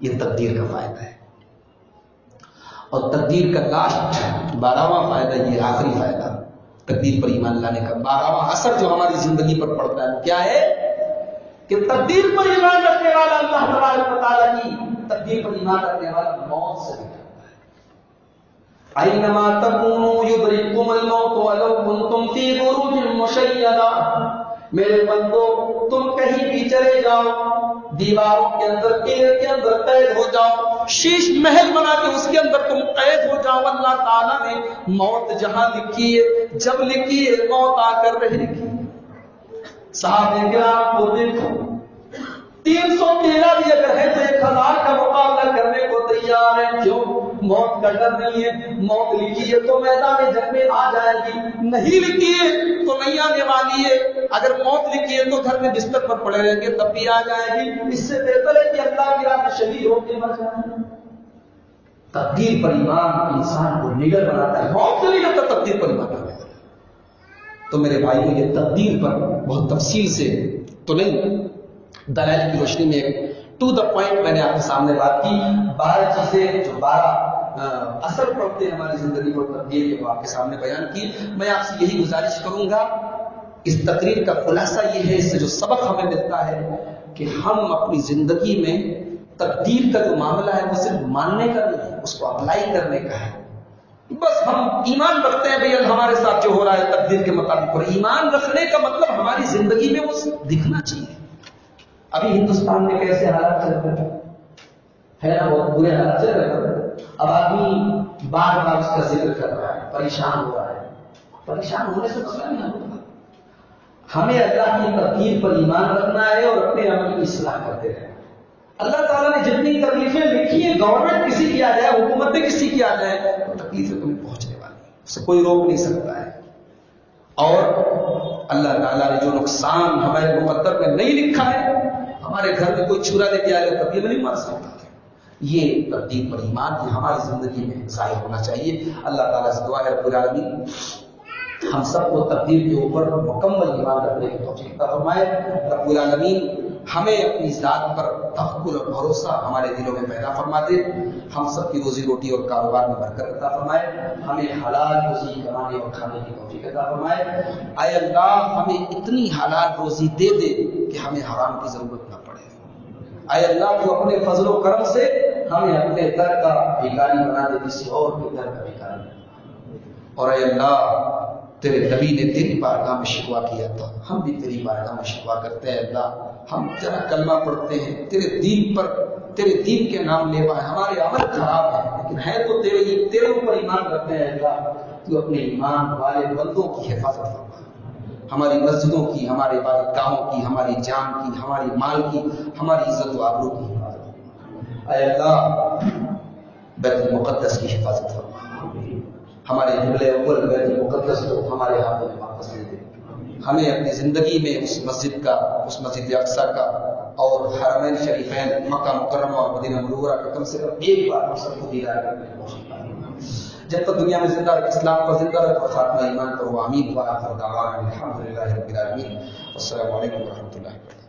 یہ تقدیر کا فائدہ ہے. اور تقدیر کا لاسٹ 12واں فائدہ، یہ آخری فائدہ تقدیر پر ایمان لانے کا 12واں اثر جو ہماری زندگی پر پڑتا ہے، کیا ہے کہ تقدیر پر ایمان رکھنے والا اللہ تبارک و تعالیٰ کی تقدیر پر ایمان رکھنے والا موت سے بھی ڈرتا ہے. اینما تکونوا یدرککم الموت ولو کنتم فی بروج مشیدہ. میرے بندو، تم کہیں بھی چلے جاؤ، دیواروں کے اندر، قلعے کے اندر قید ہو جاؤ، شیش محل بنا کے اس کے اندر تم قید ہو جاؤ، اللہ تعالیٰ نے موت جہاں لکھی ہے، جب لکھی ہے، موت آ کر رہے گی. صحابہ کرام کو دیکھو، 313 بھی اگر ہے تو 1000 کا مقابلہ کرنے کو تیار ہے. کیوں؟ موت کا ڈر نہیں ہے. موت لکھی ہے تو میدان جنگ میں آ جائے گی، نہیں لکھی ہے تو نہیں آنے والی ہے. اگر موت لکھی ہے تو گھر میں بستر پر پڑے رہیں گے تب بھی آ جائے گی. اس سے بہتر ہے کہ اللہ کی راہ میں شہید ہو کے مر جائیں. تقدیر پر ایمان انسان کو نگر بناتا ہے. موت سے نہیں کرتا تقدیر پر ایمان لانے والا. تو میرے بھائیوں، یہ تقدیر پر بہت تفصیل سے تو نہیں، دلائل کی روشنی میں ٹو دا پوائنٹ میں نے آپ کے سامنے بات کی. 12 چیزیں جو 12 اثر پڑتے ہیں ہماری زندگی پر تقدیر کے، وہ آپ کے سامنے بیان کی. میں آپ سے یہی گزارش کروں گا، اس تقریر کا خلاصہ یہ ہے، اس سے جو سبق ہمیں ملتا ہے کہ ہم اپنی زندگی میں تقدیر کا جو معاملہ ہے وہ صرف ماننے کا نہیں ہے، اس کو اپلائی کرنے کا ہے. بس ہم ایمان رکھتے ہیں بھئی ہمارے ساتھ جو ہو رہا ہے تقدیر کے مطابق. اور ایمان رکھنے کا مطلب ہماری زندگی میں وہ دکھنا چاہیے. ابھی ہندوستان میں کیسے حالات چل رہے ہیں نا، بہت برے حالات چل رہے ہیں. اب آدمی بار بار اس کا ذکر کر رہا ہے، پریشان ہو رہا ہے. پریشان ہونے سے مسئلہ نہیں ہوتا. ہمیں اللہ کی تقدیر پر ایمان رکھنا ہے اور اپنے عمل کی اصلاح کرتے رہنا. اللہ تعالیٰ نے جتنی تکلیفیں لکھی ہیں، گورنمنٹ کسی کی آ جائے، حکومتیں کسی کی آ جائے، تو تکلیفیں تمہیں پہنچنے والی ہیں، اسے کوئی روک نہیں سکتا ہے. اور اللہ تعالیٰ نے جو نقصان ہمارے مقدر میں نہیں لکھا ہے، ہمارے گھر میں کوئی چھرا لے کے آئے گا تقدیر میں نہیں مار سکتا. یہ تقدیر پر ایمان کی ہماری زندگی میں ظاہر ہونا چاہیے. اللہ تعالیٰ سے دعا ہے رب العالمین ہم سب کو تقدیر کے اوپر مکمل ایمان رکھنے کی توفیق عطا فرمائے. رب العالمین ہمیں اپنی ذات پر توکل اور بھروسہ ہمارے دلوں میں پیدا فرما دے. ہم سب کی روزی روٹی اور کاروبار میں برکت عطا فرمائے. ہمیں حلال روزی کمانے اور کھانے کی توفیق عطا فرمائے. اے اللہ ہمیں اتنی حلال روزی دے دے کہ ہمیں حرام کی ضرورت نہ پڑے. اے اللہ تو اپنے فضل و کرم سے ہمیں اپنے در کا بھکاری بنا دے، کسی اور کے در کا بھکاری بنا. اور اے اللہ تیرے نبی نے تیری بارگاہ میں شکوہ کیا تھا، ہم بھی تیری بارگاہ میں شکوہ کرتے ہیں. اللہ ہم تیرا کلمہ پڑھتے ہیں، تیرے دین پر، تیرے دین کے نام لے پائے، ہمارے عمل خراب ہیں لیکن ہے تو تیرے اوپر ایمان کرتے ہیں. اللہ تو اپنے ایمان والے بندوں کی حفاظت فرما، ہماری مسجدوں کی، ہمارے عبادت گاہوں کی، ہماری جان کی، ہماری مال کی، ہماری عزت و آبرو کی حفاظت فرما. اے اللہ بیت المقدس کی حفاظت فرما. ہمارے قبلہ اول بیت المقدس کو ہمارے ہاتھوں میں واپس لے دے. ہمیں اپنی زندگی میں اس مسجد کا، اس مسجد اقصیٰ کا اور حرمین شریفین مکہ مکرمہ اور مدینہ منورہ کا کم سے کم ایک بار ہم سب کو دیدار کرنے کی کوشش کریں. جب تک دنیا میں زندہ رکھ، اسلام پر زندہ رکھ اور خاتمہ ایمان پر. آمین. وآخر دعوانا الحمد للہ رب العالمین. السلام علیکم ورحمۃ اللہ وبرکاتہ.